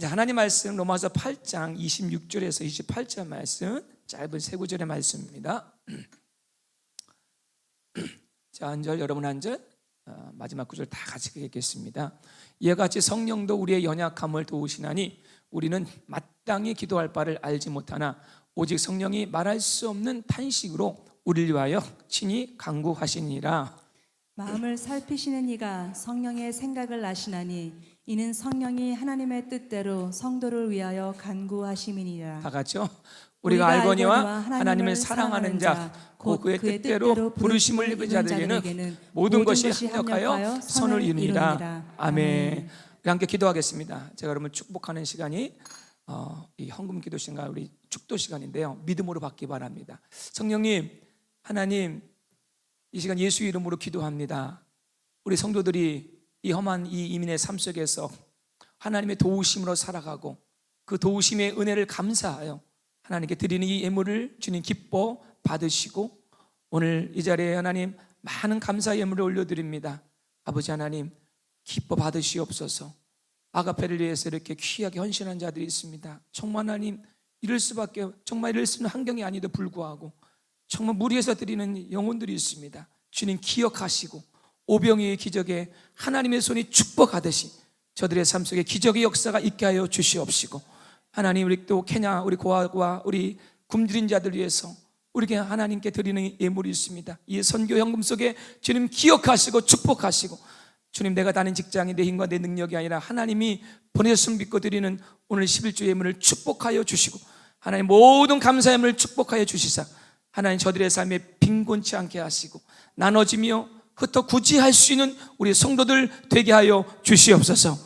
하나님 말씀 로마서 8장 26절에서 28절 말씀, 짧은 세 구절의 말씀입니다. 자, 한 절, 여러분 한 절, 마지막 구절 다 같이 읽겠습니다. 이와 같이 성령도 우리의 연약함을 도우시나니 우리는 마땅히 기도할 바를 알지 못하나 오직 성령이 말할 수 없는 탄식으로 우리를 위하여 친히 간구하시니라. 마음을 살피시는 이가 성령의 생각을 아시나니 이는 성령이 하나님의 뜻대로 성도를 위하여 간구하심이니라. 다 같이요. 우리가 알거니와 하나님을 사랑하는 자, 곧 그의 뜻대로 부르심을 입은 자들에게는 모든 것이 합력하여 선을 이루니라. 아멘. 우리 함께 기도하겠습니다. 제가 여러분 축복하는 시간이 이 헌금 기도 시간, 우리 축도 시간인데요, 믿음으로 받기 바랍니다. 성령님, 하나님, 이 시간 예수 이름으로 기도합니다. 우리 성도들이 이 험한 이 이민의 삶 속에서 하나님의 도우심으로 살아가고 그 도우심의 은혜를 감사하여 하나님께 드리는 이 예물을 주님 기뻐 받으시고, 오늘 이 자리에 하나님 많은 감사 예물을 올려드립니다. 아버지 하나님 기뻐 받으시옵소서. 아가페를 위해서 이렇게 귀하게 헌신한 자들이 있습니다. 정말 하나님 이럴 수밖에, 정말 이럴 수 있는 환경이 아니도 불구하고 정말 무리해서 드리는 영혼들이 있습니다. 주님 기억하시고 오병이의 기적에 하나님의 손이 축복하듯이 저들의 삶 속에 기적의 역사가 있게 하여 주시옵시고, 하나님 우리 또 케냐 우리 고아와 우리 굶주린 자들 위해서 우리에게 하나님께 드리는 예물이 있습니다. 이 선교 현금 속에 주님 기억하시고 축복하시고, 주님 내가 다닌 직장이 내 힘과 내 능력이 아니라 하나님이 보내셨음을 믿고 드리는 오늘 11조 예물을 축복하여 주시고, 하나님 모든 감사 예물을 축복하여 주시사 하나님 저들의 삶에 빈곤치 않게 하시고 나눠지며 흩어 구지할 수 있는 우리 성도들 되게 하여 주시옵소서.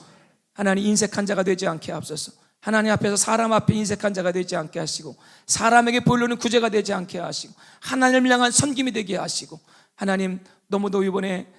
하나님 인색한 자가 되지 않게 하옵소서. 하나님 앞에서 사람 앞에 인색한 자가 되지 않게 하시고 사람에게 보이려는 구제가 되지 않게 하시고 하나님을 향한 섬김이 되게 하시고, 하나님 너무도 이번에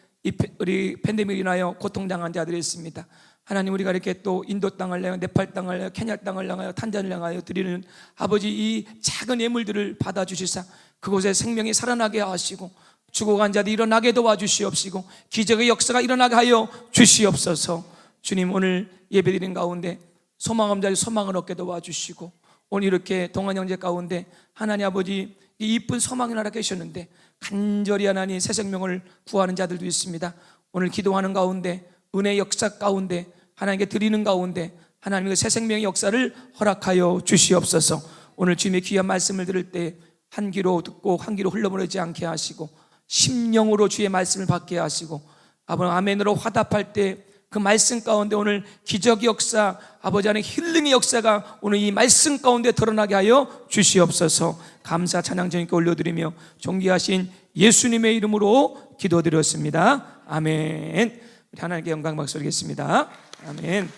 우리 팬데믹으로 인하여 고통당한 자들이 있습니다. 하나님 우리가 이렇게 또 인도 땅을 향하여 네팔 땅을 향하여 케냐 땅을 향하여 탄자니아를 향하여 드리는 아버지 이 작은 예물들을 받아주시사 그곳에 생명이 살아나게 하시고 죽어간 자들이 일어나게 도와주시옵시고 기적의 역사가 일어나게 하여 주시옵소서. 주님 오늘 예배드린 가운데 소망 자들 소망을 얻게 도와주시고, 오늘 이렇게 동안 형제 가운데 하나님 아버지 이 이쁜 소망이 나라 계셨는데 간절히 하나님 새 생명을 구하는 자들도 있습니다. 오늘 기도하는 가운데 은혜의 역사 가운데 하나님께 드리는 가운데 하나님의 새 생명의 역사를 허락하여 주시옵소서. 오늘 주님의 귀한 말씀을 들을 때 한 귀로 듣고 한 귀로 흘러버리지 않게 하시고 심령으로 주의 말씀을 받게 하시고 아버지 아멘으로 화답할 때 그 말씀 가운데 오늘 기적의 역사, 아버지 안에 힐링의 역사가 오늘 이 말씀 가운데 드러나게 하여 주시옵소서. 감사 찬양 주님께 올려드리며 존귀하신 예수님의 이름으로 기도드렸습니다. 아멘. 우리 하나님께 영광 박수드리겠습니다. 아멘.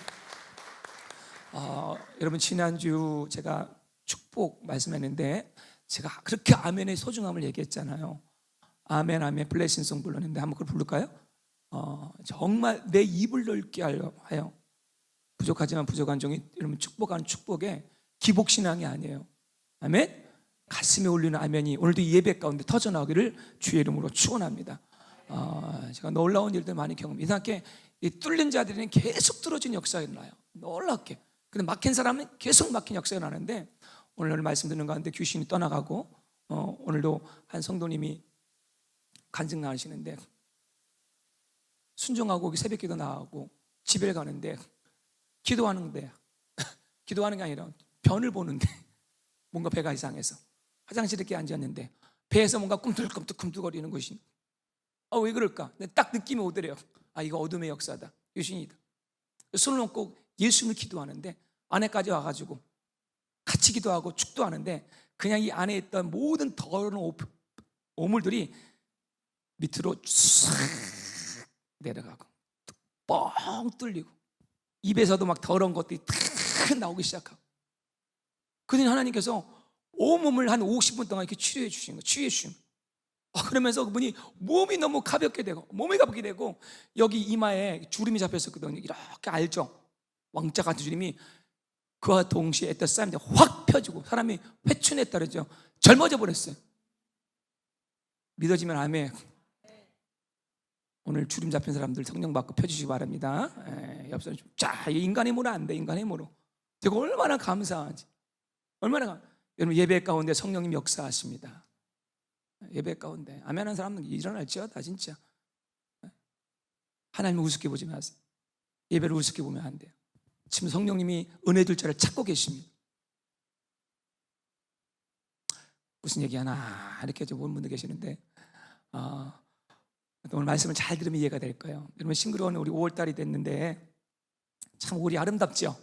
여러분 지난주 제가 축복 말씀했는데 제가 그렇게 아멘의 소중함을 얘기했잖아요. 아멘 아멘 블레싱송 불렀는데 한번 그걸 부를까요? 정말 내 입을 넓게 하여 부족하지만 부족한 종이 여러분 축복하는 축복에 기복신앙이 아니에요. 아멘. 가슴에 울리는 아멘이 오늘도 이 예배 가운데 터져나오기를 주의 이름으로 축원합니다. 제가 놀라운 일들 많이 경험. 이상하게 이 뚫린 자들은 계속 뚫어진 역사가 일어나요. 놀랍게. 근데 막힌 사람은 계속 막힌 역사가 나는데 오늘 말씀 듣는 가운데 귀신이 떠나가고 오늘도 한 성도님이 간증 나으시는데 순종하고 새벽기도 나가고 집에 가는데 기도하는데 기도하는 게 아니라 변을 보는데 뭔가 배가 이상해서 화장실에 이렇게 앉았는데 배에서 뭔가 꿈틀꿈틀거리는 것이 왜 그럴까? 딱 느낌이 오더래요. 이거 어둠의 역사다. 유신이다. 손을 놓고 예수님을 기도하는데 안에까지 와가지고 같이 기도하고 축도하는데 그냥 이 안에 있던 모든 더러운 오물들이 밑으로 싹 내려가고 뻥 뚫리고 입에서도 막 더러운 것들이 탁 나오기 시작하고, 그러니 하나님께서 온몸을 한 50분 동안 이렇게 치료해 주시는 거예요. 치유해 주시는 거예요. 그러면서 그분이 몸이 너무 가볍게 되고 몸이 가볍게 되고 여기 이마에 주름이 잡혔었거든요. 이렇게 알죠? 왕자 같은 주름이 그와 동시에 애써 쌓이는데 확 펴지고 사람이 회춘했다 그러죠. 젊어져 버렸어요. 믿어지면 아멘. 오늘 주름 잡힌 사람들 성령 받고 펴주시기 바랍니다. 옆선 자, 인간의 힘으로 안 돼. 인간의 힘으로. 제가 얼마나 감사하지. 여러분 예배 가운데 성령님 역사하십니다. 예배 가운데 아멘하는 사람은 일어날지어다 진짜. 하나님을 우습게 보지 마세요. 예배를 우습게 보면 안 돼요. 지금 성령님이 은혜 줄 자를 찾고 계십니다. 무슨 얘기 하나 이렇게 좀 본 분들 계시는데 오늘 말씀을 잘 들으면 이해가 될 거예요. 여러분 싱그러운 우리 5월달이 됐는데 참 5월이 아름답죠?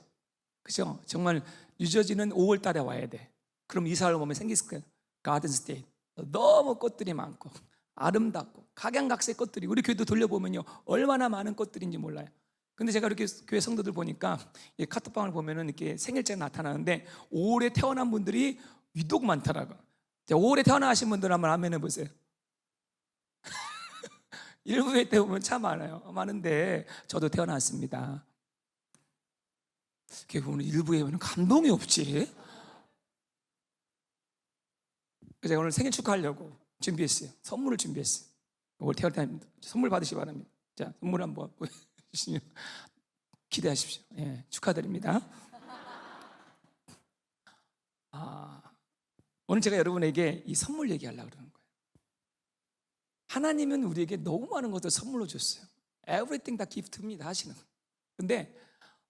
그죠? 정말 유저지는 5월달에 와야 돼. 그럼 이사를 보면 생겼을 거예요. 가든 스테이트 너무 꽃들이 많고 아름답고 각양각색 꽃들이 우리 교회도 돌려보면요 얼마나 많은 꽃들인지 몰라요. 근데 제가 이렇게 교회 성도들 보니까 카톡방을 보면은 이렇게 생일자가 나타나는데 5월에 태어난 분들이 유독 많더라고요. 5월에 태어나신 분들 한번 아멘 해보세요. 일부에 때 보면 참 많은데 저도 태어났습니다. 오늘 일부에 오면 감동이 없지. 제가 오늘 생일 축하하려고 준비했어요. 선물을 준비했어요. 올 태어난 선물 받으시기 바랍니다. 자, 선물 한번 보여주시면 기대하십시오. 예, 축하드립니다. 오늘 제가 여러분에게 이 선물 얘기하려고 그러는 거예요. 하나님은 우리에게 너무 많은 것을 선물로 줬어요. Everything 다 기프트입니다 하시는. 근데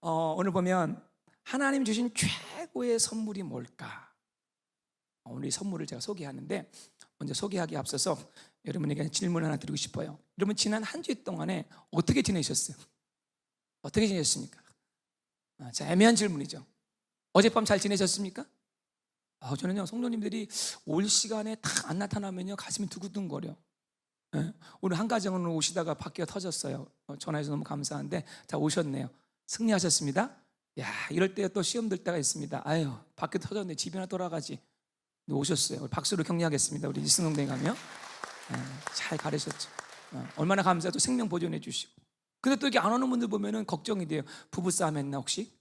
오늘 보면 하나님 주신 최고의 선물이 뭘까? 오늘 이 선물을 제가 소개하는데 먼저 소개하기에 앞서서 여러분에게 질문 하나 드리고 싶어요. 여러분 지난 한 주 동안에 어떻게 지내셨어요? 어떻게 지내셨습니까? 자, 애매한 질문이죠. 어젯밤 잘 지내셨습니까? 저는요 성도님들이 올 시간에 딱 안 나타나면요 가슴이 두근두근거려. 오늘 한 가정은 오시다가 바퀴가 터졌어요. 전화해서 너무 감사한데 자 오셨네요. 승리하셨습니다. 야 이럴 때 또 시험 들 때가 있습니다. 아유 바퀴 터졌는데 집이나 돌아가지. 오셨어요. 박수로 격려하겠습니다. 우리 이승동대 가면 잘 가르쳤죠. 얼마나 감사해도 생명 보존해 주시고. 근데 또 이게 안 오는 분들 보면은 걱정이 돼요. 부부싸움 했나 혹시?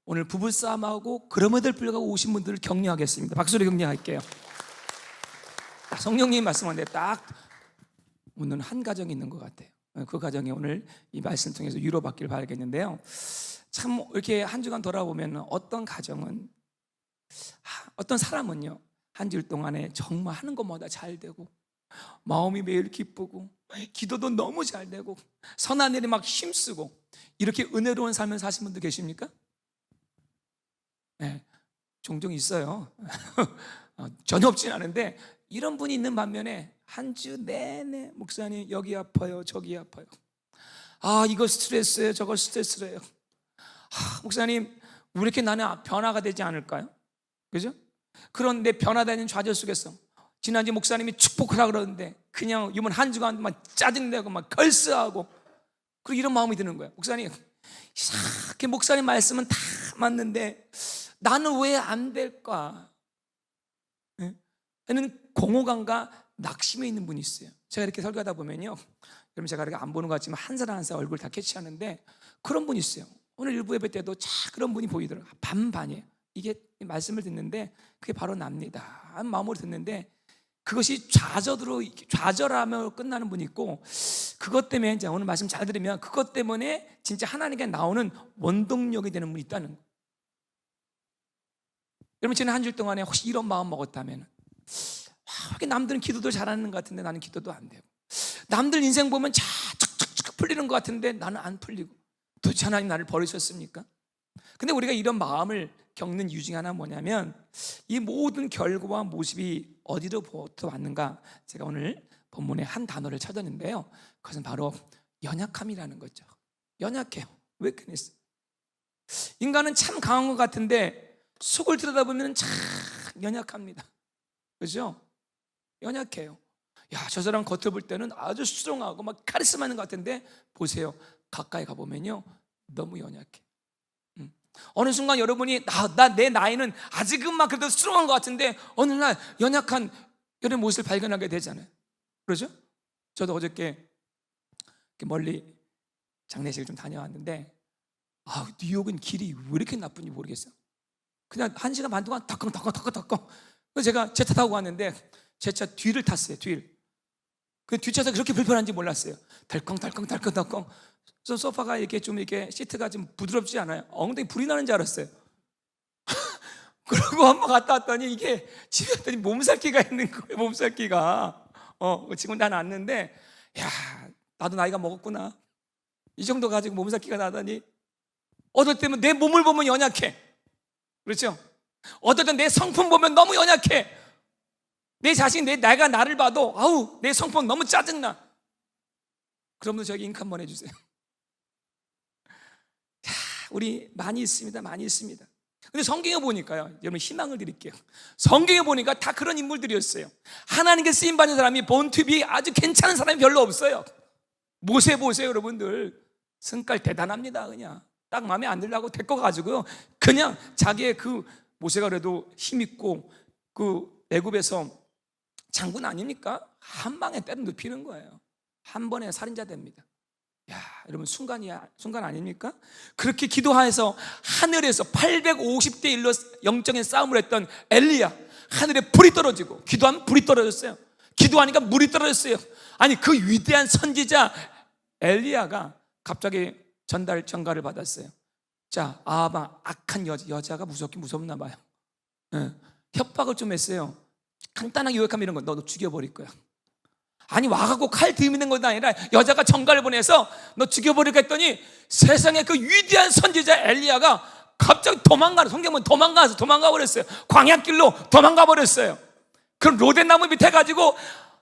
오늘 부부싸움하고 그럼에도 불구하고 오신 분들을 격려하겠습니다. 박수로 격려할게요. 성령님 말씀하는데 딱 오늘 한 가정이 있는 것 같아요. 그 가정이 오늘 이 말씀 통해서 위로받기를 바라겠는데요. 참 이렇게 한 주간 돌아보면 어떤 가정은 어떤 사람은요 한 주 동안에 정말 하는 것마다 잘 되고 마음이 매일 기쁘고 기도도 너무 잘 되고 선한 일에 막 힘쓰고 이렇게 은혜로운 삶을 사신 분들 계십니까? 네, 종종 있어요. 전혀 없진 않은데 이런 분이 있는 반면에 한 주 내내 목사님 여기 아파요 저기 아파요. 이거 스트레스예요 저거 스트레스래요. 목사님 왜 이렇게 나는 변화가 되지 않을까요? 그죠? 그런데 변화되는 좌절 속에서 지난주 목사님이 축복하라 그러는데 그냥 이번 한 주간 막 짜증내고 막 걸스하고 그리고 이런 마음이 드는 거예요. 목사님 이렇게 목사님 말씀은 다 맞는데 나는 왜 안 될까? 저는 공허감과 낙심에 있는 분이 있어요. 제가 이렇게 설교하다 보면요 여러분 제가 이렇게 안 보는 것 같지만 한 사람 한 사람 얼굴 다 캐치하는데 그런 분이 있어요. 오늘 일부 예배 때도 그런 분이 보이더라고요. 반반이에요. 이게 말씀을 듣는데 그게 바로 납니다 한 마음으로 듣는데 그것이 좌절하며 끝나는 분이 있고 그것 때문에 이제 오늘 말씀 잘 들으면 그것 때문에 진짜 하나님께 나오는 원동력이 되는 분이 있다는 거예요. 여러분 지난 한 주 동안에 혹시 이런 마음 먹었다면 남들은 기도도 잘하는 것 같은데 나는 기도도 안 되고 남들 인생 보면 착착착 풀리는 것 같은데 나는 안 풀리고 도대체 하나님 나를 버리셨습니까? 근데 우리가 이런 마음을 겪는 이유 중에 하나 뭐냐면 이 모든 결과와 모습이 어디로부터 왔는가 제가 오늘 본문에 한 단어를 찾았는데요 그것은 바로 연약함이라는 거죠. 연약해요. 왜 그랬어요? 인간은 참 강한 것 같은데 속을 들여다보면 참 연약합니다. 그죠? 연약해요. 저 사람 겉을 볼 때는 아주 수종하고 막 카리스마 있는 것 같은데 보세요. 가까이 가보면요 너무 연약해. 어느 순간 여러분이 내 나이는 아직은 막 그래도 수롱한 것 같은데 어느 날 연약한 여러분 모습을 발견하게 되잖아요. 그러죠? 저도 어저께 멀리 장례식을 좀 다녀왔는데 뉴욕은 길이 왜 이렇게 나쁜지 모르겠어요. 그냥 1시간 반 동안 덕컹 그래서 제가 제 차 타고 갔는데 제 차 뒤를 탔어요. 뒤를. 그 뒷차가 그렇게 불편한지 몰랐어요. 덜컹덜컹. 소파가 이렇게 좀 이렇게 시트가 좀 부드럽지 않아요. 엉덩이 불이 나는 줄 알았어요. 그러고 한번 갔다 왔더니 이게 집에 왔더니 몸살기가 있는 거예요. 몸살기가. 지금 난 왔는데, 야, 나도 나이가 먹었구나. 이 정도 가지고 몸살기가 나다니. 어떨 때면 내 몸을 보면 연약해. 그렇죠? 어떨 땐 내 성품 보면 너무 연약해. 내 자신, 내가 나를 봐도 아우, 내 성품 너무 짜증나. 그러면 저에게 잉크 한번 해주세요. 자, 우리 많이 있습니다. 많이 있습니다. 근데 성경에 보니까요, 여러분 희망을 드릴게요. 성경에 보니까 다 그런 인물들이었어요. 하나님께 쓰임받는 사람이 본투비 아주 괜찮은 사람이 별로 없어요. 모세 보세요, 여러분들. 성깔 대단합니다. 그냥 딱 마음에 안 들라고 데리고 가지고요, 그냥 자기의 그 모세가 그래도 힘있고 그 애굽에서 장군 아닙니까? 한 방에 때려 눕히는 거예요. 한 번에 살인자 됩니다. 야, 여러분 순간 아닙니까? 그렇게 기도하여서 하늘에서 850대 1로 영적인 싸움을 했던 엘리야, 하늘에 불이 떨어지고 기도하면 불이 떨어졌어요. 기도하니까 물이 떨어졌어요. 아니, 그 위대한 선지자 엘리야가 갑자기 전가를 받았어요. 자, 아하방 악한 여자가 무섭나 봐요. 협박을 좀 했어요. 간단하게 요약하면 이런 거, 너 죽여버릴 거야. 아니, 와갖고 칼 들이미는 것도 아니라 여자가 전가를 보내서 너 죽여버릴까 했더니 세상에 그 위대한 선지자 엘리야가 갑자기 성경은 도망가 버렸어요. 광야길로 도망가 버렸어요. 그럼 로덴나무 밑에 가지고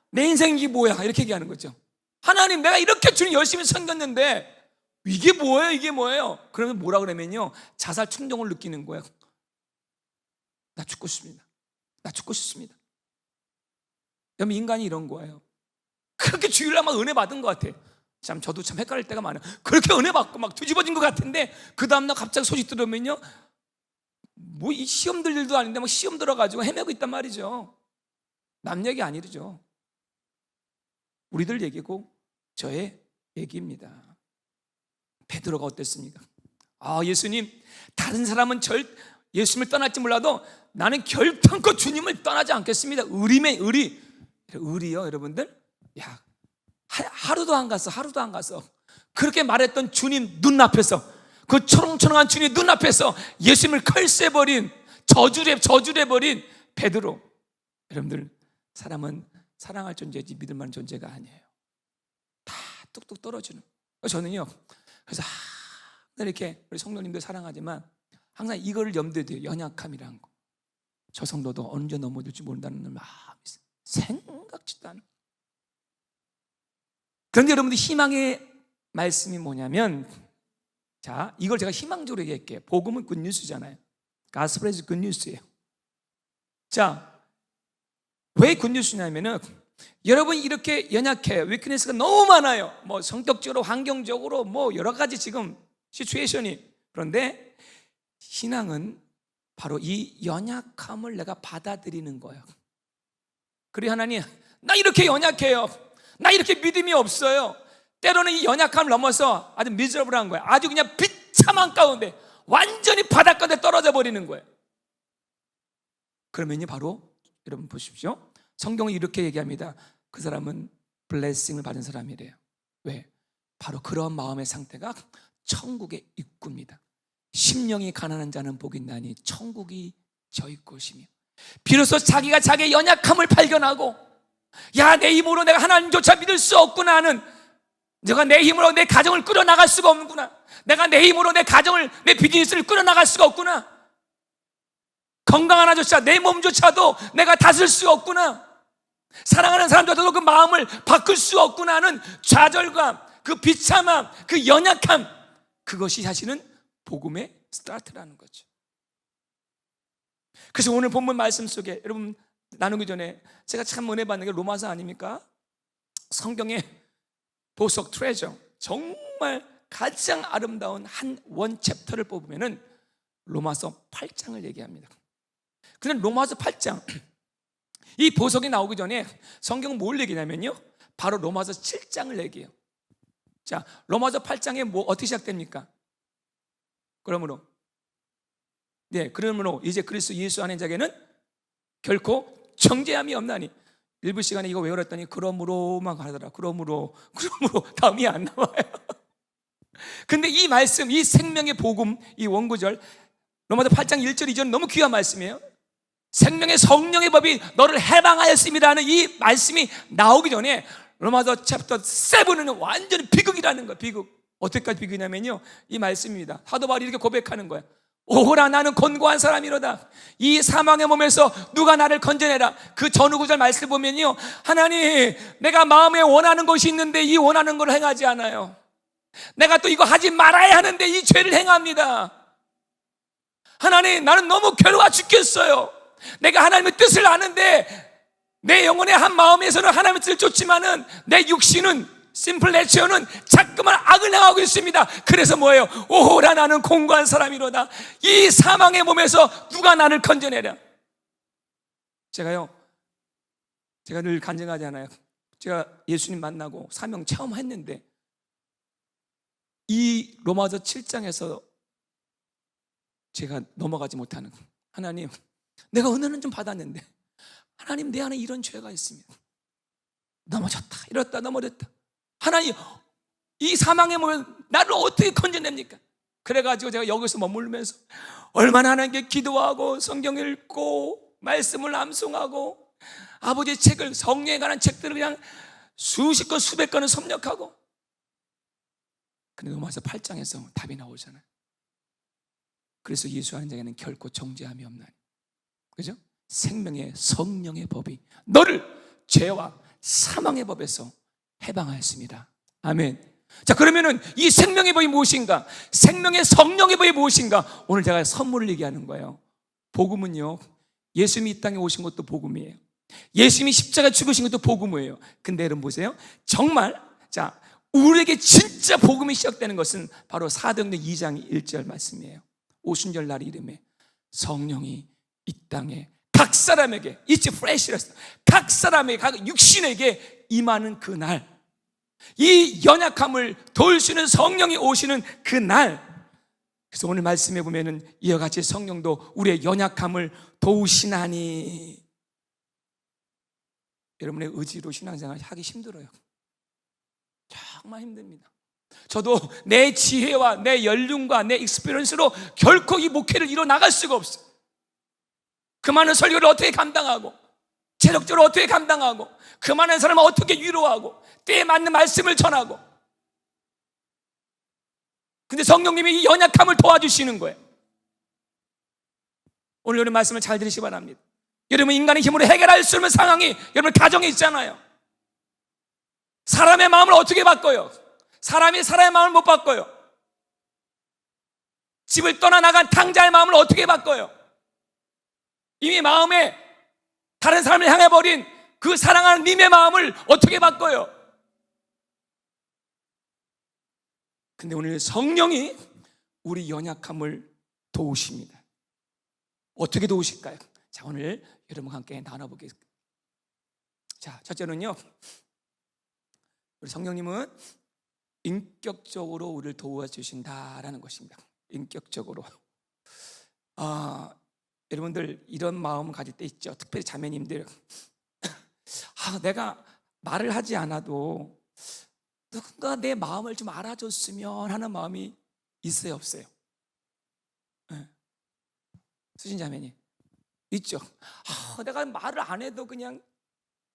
내 인생이 이게 뭐야, 이렇게 얘기하는 거죠. 하나님, 내가 이렇게 주님 열심히 섬겼는데 이게 뭐예요? 그러면 뭐라 그러면요, 자살 충동을 느끼는 거예요. 나 죽고 싶습니다. 여러분, 인간이 이런 거예요. 그렇게 주일날 막 은혜 받은 것 같아요. 참, 저도 참 헷갈릴 때가 많아요. 그렇게 은혜 받고 막 뒤집어진 것 같은데 그 다음날 갑자기 소식 들으면요, 뭐 이 시험 들 일도 아닌데 막 시험 들어가지고 헤매고 있단 말이죠. 남 얘기 아니죠. 우리들 얘기고 저의 얘기입니다. 베드로가 어땠습니까? 예수님, 다른 사람은 예수님을 떠날지 몰라도 나는 결단코 주님을 떠나지 않겠습니다. 의리요, 여러분들. 야, 하루도 안 갔어. 그렇게 말했던 주님 눈앞에서, 그 초롱초롱한 주님 눈앞에서 예수님을 컬세버린, 저주를 해버린 베드로. 여러분들, 사람은 사랑할 존재지 믿을 만한 존재가 아니에요. 다 뚝뚝 떨어지는. 저는요, 그래서 이렇게 우리 성도님들 사랑하지만 항상 이거를 염두에 둬요. 연약함이라는 거. 저 성도도 언제 넘어질지 모른다는 마음이 있어요. 생각지도 않아요. 그런데 여러분들, 희망의 말씀이 뭐냐면, 자, 이걸 제가 희망적으로 얘기할게요. 복음은 굿뉴스잖아요. 가스펠 is 굿뉴스예요. 자, 왜 굿뉴스냐면은 여러분 이렇게 연약해요. 위크니스가 너무 많아요. 뭐 성격적으로, 환경적으로, 뭐 여러 가지 지금 시츄에이션이. 그런데 신앙은 바로 이 연약함을 내가 받아들이는 거예요. 그래, 하나님, 나 이렇게 연약해요. 나 이렇게 믿음이 없어요. 때로는 이 연약함을 넘어서 아주 미저러블한 거예요. 아주 그냥 비참한 가운데 완전히 바닷가에 떨어져 버리는 거예요. 그러면요, 바로 여러분 보십시오. 성경은 이렇게 얘기합니다. 그 사람은 블레싱을 받은 사람이래요. 왜? 바로 그런 마음의 상태가 천국의 입구입니다. 심령이 가난한 자는 복이 있나니 천국이 저희 것이며. 비로소 자기가 자기의 연약함을 발견하고, 야, 내 힘으로 내가 하나님조차 믿을 수 없구나 하는, 내가 내 힘으로 내 가정을 끌어나갈 수가 없구나, 내가 내 힘으로 내 가정을, 내 비즈니스를 끌어나갈 수가 없구나, 건강 하나조차, 내 몸조차도 내가 다스릴 수 없구나, 사랑하는 사람조차도 그 마음을 바꿀 수 없구나 하는 좌절감, 그 비참함, 그 연약함, 그것이 사실은 복음의 스타트라는 거죠. 그래서 오늘 본문 말씀 속에 여러분 나누기 전에 제가 참 은혜 받는 게 로마서 아닙니까? 성경의 보석 트레저, 정말 가장 아름다운 한 원 챕터를 뽑으면은 로마서 8장을 얘기합니다. 근데 로마서 8장, 이 보석이 나오기 전에 성경은 뭘 얘기냐면요, 바로 로마서 7장을 얘기해요. 자, 로마서 8장에 뭐 어떻게 시작됩니까? 그러므로 이제 그리스도 예수 안에 자에게는 결코 정죄함이 없나니. 일부 시간에 이거 외우랬더니 그러므로만 가더라. 그러므로 다음이 안 나와요. 근데 이 말씀, 이 생명의 복음, 이 원구절 로마서 8장 1절 2절 너무 귀한 말씀이에요. 생명의 성령의 법이 너를 해방하였습니다는 이 말씀이 나오기 전에 로마서 챕터 7은 완전히 비극이라는 거예요. 비극. 어떻게까지 비극이냐면요, 이 말씀입니다. 사도 바울이 이렇게 고백하는 거예요. 오호라 나는 곤고한 사람이로다. 이 사망의 몸에서 누가 나를 건져내라. 그 전후 구절 말씀 보면요, 하나님 내가 마음에 원하는 것이 있는데 이 원하는 걸 행하지 않아요. 내가 또 이거 하지 말아야 하는데 이 죄를 행합니다. 하나님 나는 너무 괴로워 죽겠어요. 내가 하나님의 뜻을 아는데 내 영혼의 한 마음에서는 하나님의 뜻을 쫓지만은 내 육신은 심플 내처는 자꾸만 악을 행하고 있습니다. 그래서 뭐예요? 오호라 나는 공고한 사람이로다. 이 사망의 몸에서 누가 나를 건져내랴. 제가 늘 간증하잖아요. 제가 예수님 만나고 사명 체험했는데 이 로마서 7장에서 제가 넘어가지 못하는, 하나님 내가 은혜는 좀 받았는데 하나님 내 안에 이런 죄가 있습니다. 넘어졌다, 이렇다, 넘어졌다. 하나님 이 사망의 몸에 나를 어떻게 건져냅니까? 그래가지고 제가 여기서 머물면서 얼마나 하나님께 기도하고 성경 읽고 말씀을 암송하고 아버지의 책을, 성령에 관한 책들을 그냥 수십 권 수백 권을 섭렵하고, 근데 로마서 8장에서 답이 나오잖아요. 그래서 예수 하는 자에게는 결코 정죄함이 없나니, 그죠? 생명의 성령의 법이 너를 죄와 사망의 법에서 해방하였습니다. 아멘. 자, 그러면은 이 생명의 법이 무엇인가? 생명의 성령의 법이 무엇인가? 오늘 제가 선물을 얘기하는 거예요. 복음은요, 예수님이 이 땅에 오신 것도 복음이에요. 예수님이 십자가 죽으신 것도 복음이에요. 근데 여러분 보세요. 정말 자, 우리에게 진짜 복음이 시작되는 것은 바로 사도행전 2장 1절 말씀이에요. 오순절 날 이름에 성령이 이 땅에 각 사람에게, it's fresh, 각 사람에게, 각 육신에게 임하는 그날, 이 연약함을 도우시는 성령이 오시는 그날. 그래서 오늘 말씀해 보면은 이와 같이 성령도 우리의 연약함을 도우시나니. 여러분의 의지로 신앙생활 하기 힘들어요. 정말 힘듭니다. 저도 내 지혜와 내 연륜과 내 익스피리언스로 결코 이 목회를 이뤄나갈 수가 없어요. 그 많은 설교를 어떻게 감당하고, 체력적으로 어떻게 감당하고, 그 많은 사람을 어떻게 위로하고, 때에 맞는 말씀을 전하고. 근데 성령님이 이 연약함을 도와주시는 거예요. 오늘 여러분 말씀을 잘 들으시기 바랍니다. 여러분 인간의 힘으로 해결할 수 없는 상황이 여러분 가정에 있잖아요. 사람의 마음을 어떻게 바꿔요? 사람이 사람의 마음을 못 바꿔요. 집을 떠나나간 탕자의 마음을 어떻게 바꿔요? 이미 마음에 다른 사람을 향해 버린 그 사랑하는 님의 마음을 어떻게 바꿔요? 근데 오늘 성령이 우리 연약함을 도우십니다. 어떻게 도우실까요? 자, 오늘 여러분과 함께 나눠보겠습니다. 자, 첫째는요, 우리 성령님은 인격적으로 우리를 도와주신다라는 것입니다. 인격적으로. 여러분들 이런 마음 가질 때 있죠. 특별히 자매님들, 내가 말을 하지 않아도 누군가 내 마음을 좀 알아줬으면 하는 마음이 있어요, 없어요? 네. 수진 자매님 있죠. 내가 말을 안 해도 그냥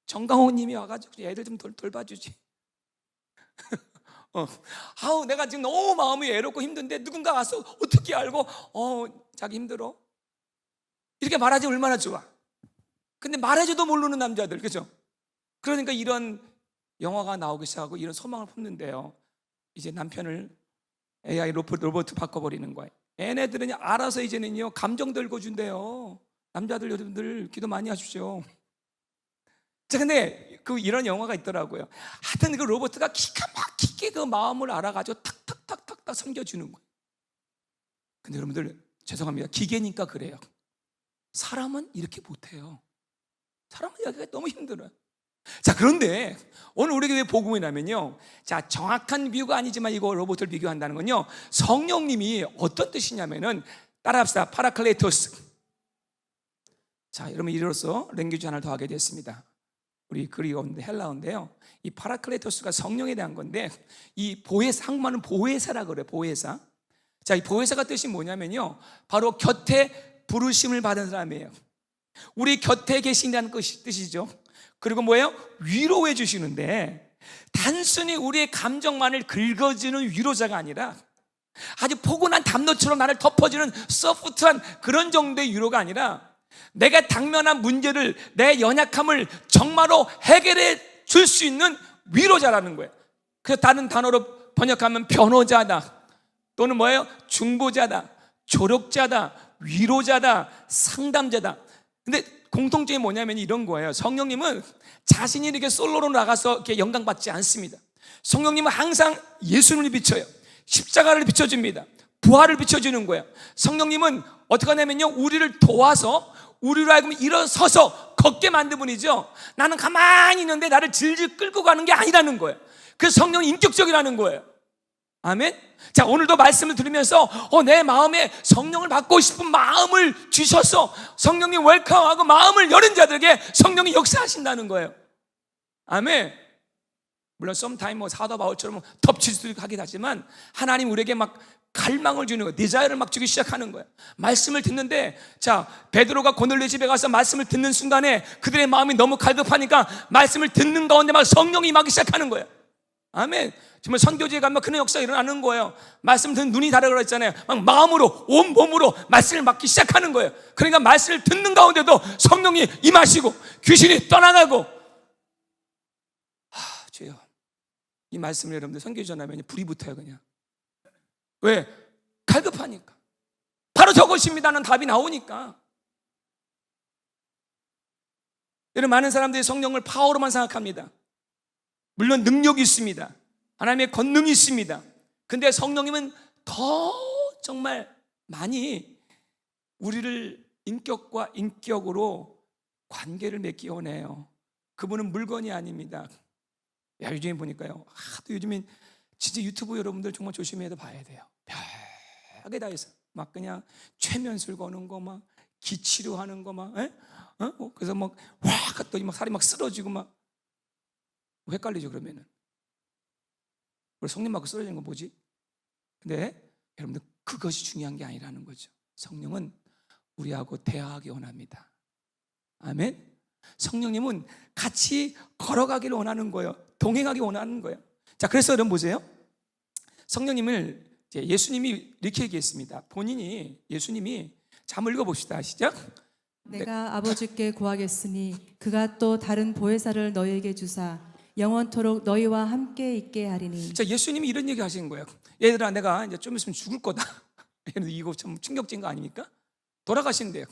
정강호 님이 와가지고 애들 좀 돌봐주지. 내가 지금 너무 마음이 외롭고 힘든데 누군가 와서 어떻게 알고 자기 힘들어? 이렇게 말하지 얼마나 좋아. 근데 말해줘도 모르는 남자들, 그죠? 그러니까 이런 영화가 나오기 시작하고 이런 소망을 품는데요, 이제 남편을 AI 로봇 바꿔버리는 거예요. 얘네들은 알아서 이제는요 감정 들고 준대요. 남자들 여러분들 기도 많이 하십시오. 자, 근데 이런 영화가 있더라고요. 하여튼 그 로봇가 기가 막히게 그 마음을 알아가지고 탁탁탁탁탁 섬겨주는 거예요. 근데 여러분들 죄송합니다, 기계니까 그래요. 사람은 이렇게 못해요. 사람은 여기가 너무 힘들어요. 자, 그런데 오늘 우리에게 왜 복음이냐면요, 자, 정확한 비유가 아니지만 이거 로봇을 비교한다는 건요, 성령님이 어떤 뜻이냐면은, 따라합시다. 파라클레토스. 자, 여러분 이로써 랭귀지 하나를 더하게 됐습니다. 우리 그리어인데 헬라어인데요. 이 파라클레토스가 성령에 대한 건데 이 보혜사, 한국말은 보혜사라 그래요. 보혜사. 자, 이 보혜사가 뜻이 뭐냐면요, 바로 곁에 부르심을 받은 사람이에요. 우리 곁에 계신다는 뜻이죠. 그리고 뭐예요? 위로해 주시는데 단순히 우리의 감정만을 긁어주는 위로자가 아니라 아주 포근한 담요처럼 나를 덮어주는 소프트한 그런 정도의 위로가 아니라 내가 당면한 문제를, 내 연약함을 정말로 해결해 줄 수 있는 위로자라는 거예요. 그래서 다른 단어로 번역하면 변호자다, 또는 뭐예요? 중보자다, 조력자다, 위로자다, 상담자다. 근데 공통점이 뭐냐면 이런 거예요. 성령님은 자신이 이렇게 솔로로 나가서 이렇게 영광받지 않습니다. 성령님은 항상 예수님을 비춰요. 십자가를 비춰줍니다. 부활을 비춰주는 거예요. 성령님은 어떻게 하냐면요, 우리를 도와서 우리로 하여금 일어서서 걷게 만든 분이죠. 나는 가만히 있는데 나를 질질 끌고 가는 게 아니라는 거예요. 그래서 성령이 인격적이라는 거예요. 아멘. 자, 오늘도 말씀을 들으면서 내 마음에 성령을 받고 싶은 마음을 주셔서 성령님 웰컴하고 마음을 여는 자들에게 성령이 역사하신다는 거예요. 아멘. 물론 썸타임 뭐 사도 바울처럼 덮치기도 하긴 하지만 하나님 우리에게 막 갈망을 주는 거예요. 디자이어를 막 주기 시작하는 거예요. 말씀을 듣는데, 자, 베드로가 고넬료 집에 가서 말씀을 듣는 순간에 그들의 마음이 너무 갈급하니까 말씀을 듣는 가운데 막 성령이 임하기 시작하는 거예요. 아멘. 정말 선교지에 가면 그런 역사가 일어나는 거예요. 말씀 듣는 눈이 다르다고 했잖아요. 막 마음으로, 온 몸으로 말씀을 맡기 시작하는 거예요. 그러니까 말씀을 듣는 가운데도 성령이 임하시고 귀신이 떠나가고. 주여, 이 말씀을 여러분들 선교 전하면 불이 붙어요. 그냥. 왜? 갈급하니까. 바로 저것입니다는 답이 나오니까. 여러분, 많은 사람들이 성령을 파워로만 생각합니다. 물론 능력이 있습니다. 하나님의 권능이 있습니다. 근데 성령님은 더 정말 많이 우리를 인격과 인격으로 관계를 맺기 원해요. 그분은 물건이 아닙니다. 야, 요즘에 보니까요, 하도 요즘엔 진짜 유튜브 여러분들 정말 조심해서 봐야 돼요. 벽에 다 있어. 막 그냥 최면술 거는 거, 막 기치료하는 거, 막, 그래서 막 와, 갔더니 막 살이 막 쓰러지고 막. 헷갈리죠, 그러면은. 우리 성령 받고 쓰러지는 건 뭐지? 근데 여러분들 그것이 중요한 게 아니라는 거죠. 성령은 우리하고 대화하기 원합니다. 아멘. 성령님은 같이 걸어가기를 원하는 거예요. 동행하기 원하는 거예요. 자, 그래서 여러분 보세요. 성령님을 예수님이 이렇게 얘기했습니다. 본인이, 예수님이, 잠을 읽어봅시다. 시작. 내가 아버지께 구하겠으니 그가 또 다른 보혜사를 너희에게 주사 영원토록 너희와 함께 있게 하리니. 자, 예수님이 이런 얘기 하시는 거예요. 얘들아, 내가 이제 좀 있으면 죽을 거다. 이거 참 충격적인 거 아닙니까? 돌아가신대요.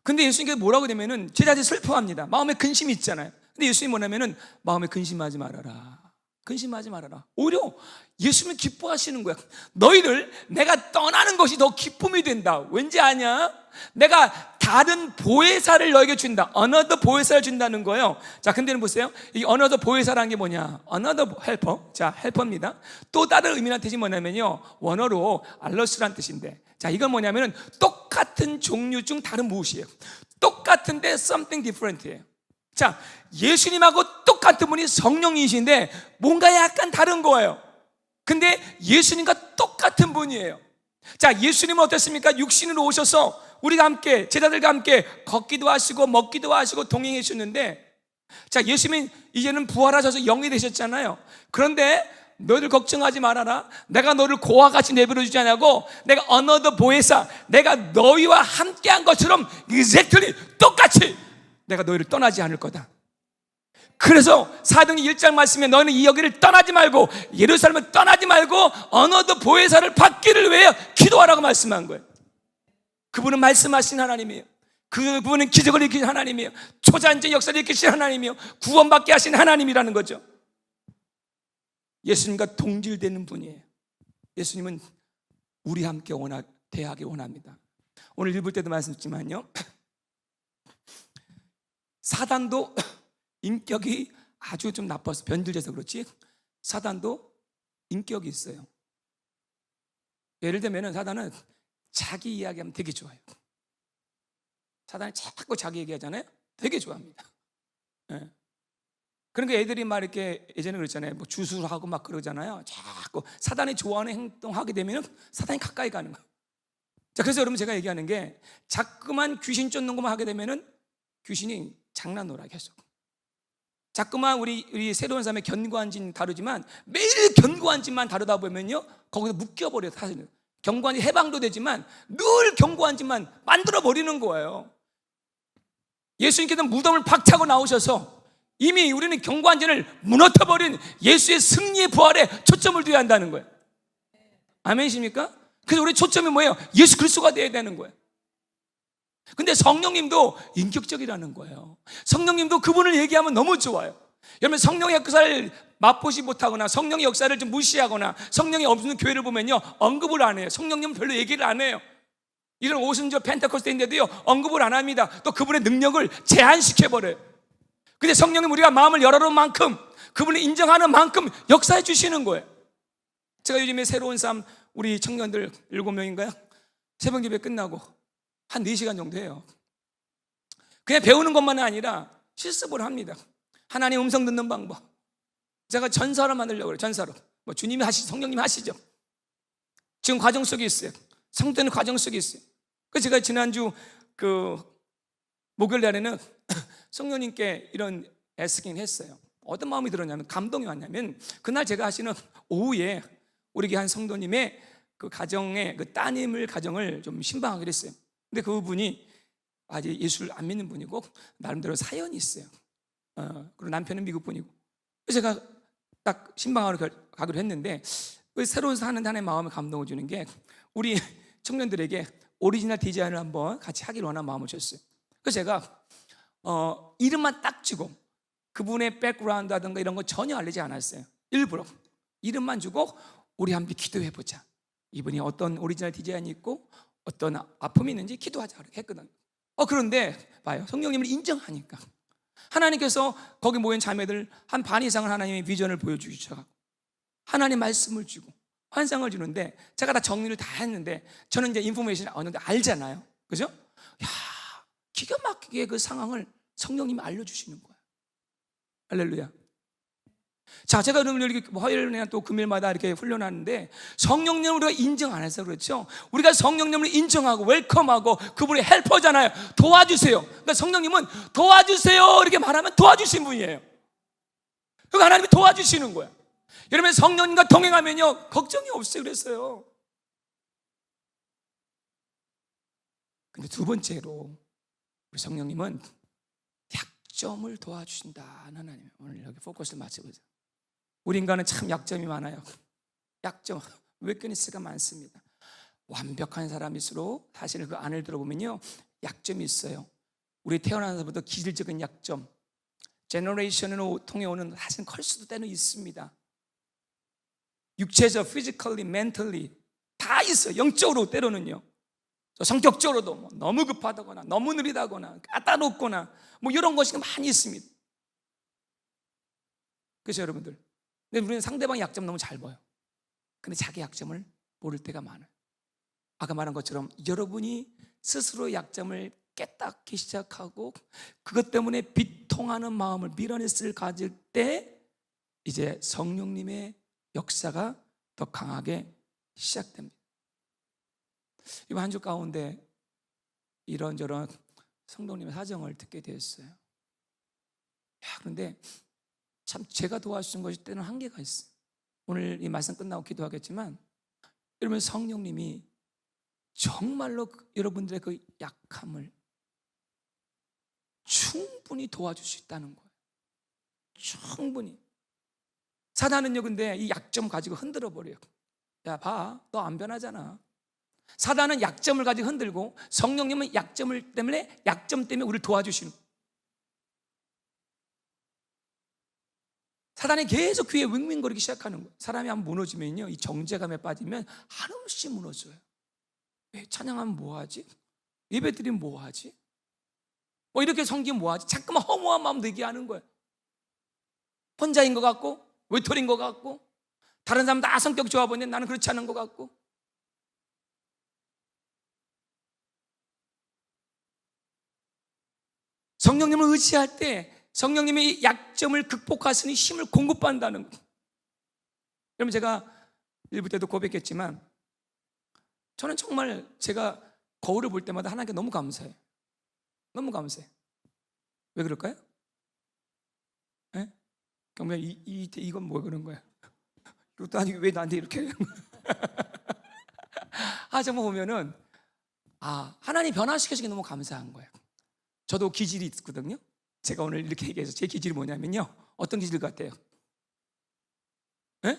근데 예수님께서 뭐라고 되면은 제자들이 슬퍼합니다. 마음에 근심이 있잖아요. 근데 예수님이 뭐냐면은 마음에 근심하지 말아라. 근심하지 말아라. 오히려 예수님이 기뻐하시는 거야. 너희를 내가 떠나는 것이 더 기쁨이 된다. 왠지 아냐? 내가 다른 보혜사를 너에게 준다. another 보혜사를 준다는 거예요. 자, 근데는 보세요. 이 another 보혜사라는 게 뭐냐? another helper. 자, 헬퍼입니다. 또 다른 의미란 뜻이 뭐냐면요, 원어로 알러스란 뜻인데, 자, 이건 뭐냐면은 똑같은 종류 중 다른 무엇이에요. 똑같은데 something different예요. 자, 예수님하고 똑같은 분이 성령이신데 뭔가 약간 다른 거예요. 근데 예수님과 똑같은 분이에요. 자, 예수님은 어땠습니까? 육신으로 오셔서 우리가 함께, 제자들과 함께 걷기도 하시고 먹기도 하시고 동행해 주셨는데, 자, 예수님은 이제는 부활하셔서 영이 되셨잖아요. 그런데 너희들 걱정하지 말아라. 내가 너를 고와 같이 내버려 주지 않고 내가 another 보혜사, 내가 너희와 함께한 것처럼 exactly 똑같이 내가 너희를 떠나지 않을 거다. 그래서 사도행전 1장 말씀에 너희는 이 여기를 떠나지 말고 예루살렘을 떠나지 말고 another 보혜사를 받기를 위해 기도하라고 말씀한 거예요. 그분은 말씀하신 하나님이에요. 그분은 기적을 일으키신 하나님이에요. 초자연적 역사를 일으키신 하나님이에요. 구원받게 하신 하나님이라는 거죠. 예수님과 동질되는 분이에요. 예수님은 우리 함께 대하기 원합니다. 오늘 읽을 때도 말씀드렸지만요, 사단도 인격이 아주 좀 나빠서 변질돼서 그렇지, 사단도 인격이 있어요. 예를 들면 사단은 자기 이야기하면 되게 좋아요. 사단이 자꾸 자기 얘기하잖아요. 되게 좋아합니다. 네. 그러니까 애들이 막 이렇게 예전에 그랬잖아요. 뭐 주술하고 막 그러잖아요. 자꾸 사단이 좋아하는 행동하게 되면 사단이 가까이 가는 거예요. 자, 그래서 여러분 제가 얘기하는 게 자꾸만 귀신 쫓는 것만 하게 되면은 귀신이 장난놀아 계속. 자꾸만 우리 새로운 삶의 견고한진 다루지만 매일 견고한진만 다루다 보면요 거기서 묶여버려요. 사실은 견고한진 해방도 되지만 늘 견고한진만 만들어 버리는 거예요. 예수님께서 무덤을 박차고 나오셔서 이미 우리는 견고한진을 무너뜨려버린 예수의 승리의 부활에 초점을 둬야 한다는 거예요. 아멘이십니까? 그래서 우리 초점이 뭐예요? 예수 그리스도가 돼야 되는 거예요. 근데 성령님도 인격적이라는 거예요. 성령님도 그분을 얘기하면 너무 좋아요. 여러분 성령의 역사를 맛보지 못하거나 성령의 역사를 좀 무시하거나 성령이 없는 교회를 보면요 언급을 안 해요. 성령님은 별로 얘기를 안 해요. 이런 오순절 펜테코스테인데도요 언급을 안 합니다. 또 그분의 능력을 제한시켜버려요. 근데 성령님 우리가 마음을 열어놓은 만큼 그분을 인정하는 만큼 역사해 주시는 거예요. 제가 요즘에 새로운 삶 우리 청년들 7명인가요? 새벽 예배 끝나고 한 4시간 정도 해요. 그냥 배우는 것만은 아니라 실습을 합니다. 하나님 음성 듣는 방법. 제가 전사로 만들려고 그래요. 전사로. 뭐 주님이 하시죠. 성령님이 하시죠. 지금 과정 속에 있어요. 성도는 과정 속에 있어요. 그래서 제가 지난주 목요일 날에는 성령님께 이런 애쓰긴 했어요. 어떤 마음이 들었냐면 감동이 왔냐면 그날 제가 하시는 오후에 우리 교회 한 성도님의 그 가정의 그 따님을 가정을 좀 신방하기로 했어요. 근데 그분이 아직 예수를 안 믿는 분이고 나름대로 사연이 있어요. 그리고 남편은 미국 분이고. 그래서 제가 딱 신방하러 가기로 했는데 새로운 사는 한의 마음에 감동을 주는 게 우리 청년들에게 오리지널 디자인을 한번 같이 하기로 하는 마음을 줬어요. 그래서 제가 이름만 딱 주고 그분의 백그라운드 하든가 이런 거 전혀 알리지 않았어요. 일부러 이름만 주고 우리 함께 기도해보자. 이분이 어떤 오리지널 디자인이 있고 어떤 아픔이 있는지 기도하자 했거든. 그런데 봐요. 성령님을 인정하니까 하나님께서 거기 모인 자매들 한 반 이상을 하나님의 비전을 보여주시고 하나님 말씀을 주고 환상을 주는데 제가 다 정리를 다 했는데 저는 이제 인포메이션을 어느 정도 알잖아요. 그죠? 야, 기가 막히게 그 상황을 성령님이 알려주시는 거예요. 할렐루야. 자, 제가 그러면 이렇게 화요일이나 또 금요일마다 이렇게 훈련하는데 성령님을 우리가 인정 안 해서 그렇죠. 우리가 성령님을 인정하고 웰컴하고 그분의 헬퍼잖아요. 도와주세요. 그러니까 성령님은 도와주세요 이렇게 말하면 도와주신 분이에요. 그러니까 하나님이 도와주시는 거예요. 여러분 성령님과 동행하면요 걱정이 없어요. 그랬어요. 근데 두 번째로 우리 성령님은 약점을 도와주신다. 하나님 오늘 여기 포커스를 맞춰보자. 우리 인간은 참 약점이 많아요. 약점, 위크니스가 많습니다. 완벽한 사람일수록 사실 그 안을 들어보면요 약점이 있어요. 우리 태어나서부터 기질적인 약점, 제너레이션으로 통해 오는 사실 클 수도 때는 있습니다. 육체적, physically, mentally 다 있어요. 영적으로 때로는요. 성격적으로도 뭐 너무 급하다거나 너무 느리다거나 까다롭거나 뭐 이런 것이 많이 있습니다. 그렇죠 여러분들? 근데 우리는 상대방의 약점 너무 잘 보여. 근데 자기 약점을 모를 때가 많아요. 아까 말한 것처럼 여러분이 스스로 약점을 깨닫기 시작하고 그것 때문에 비통하는 마음을 미련의식을 가질 때 이제 성령님의 역사가 더 강하게 시작됩니다. 이번 한 주 가운데 이런저런 성도님의 사정을 듣게 되었어요. 그런데 참 제가 도와주신 것이 때는 한계가 있어요. 오늘 이 말씀 끝나고 기도하겠지만 여러분 성령님이 정말로 여러분들의 그 약함을 충분히 도와줄 수 있다는 거예요. 충분히. 사단은요 근데 이 약점 가지고 흔들어 버려요. 야 봐, 너 안 변하잖아. 사단은 약점을 가지고 흔들고 성령님은 약점 때문에 우리를 도와주시는 거예요. 사단이 계속 귀에 윙윙거리기 시작하는 거예요. 사람이 한번 무너지면요 이 정죄감에 빠지면 한없이 무너져요. 왜 찬양하면 뭐하지? 예배드리면 뭐하지? 뭐 이렇게 섬기면 뭐하지? 자꾸만 허무한 마음 들게 하는 거예요. 혼자인 것 같고 외톨인 것 같고 다른 사람 다 성격 좋아 보이는데 나는 그렇지 않은 것 같고. 성령님을 의지할 때 성령님이 이 약점을 극복하시니 힘을 공급한다는 거예요. 여러분, 제가 일부 때도 고백했지만 저는 정말 제가 거울을 볼 때마다 하나님께 너무 감사해요. 너무 감사해요. 왜 그럴까요? 예? 그러면 이건 뭐 그런 거야? 이것도 아니고 왜 나한테 이렇게 정말 보면은 하나님 변화시켜주는 게 너무 감사한 거예요. 저도 기질이 있거든요. 제가 오늘 이렇게 얘기해서 제 기질이 뭐냐면요, 어떤 기질 같아요? 예?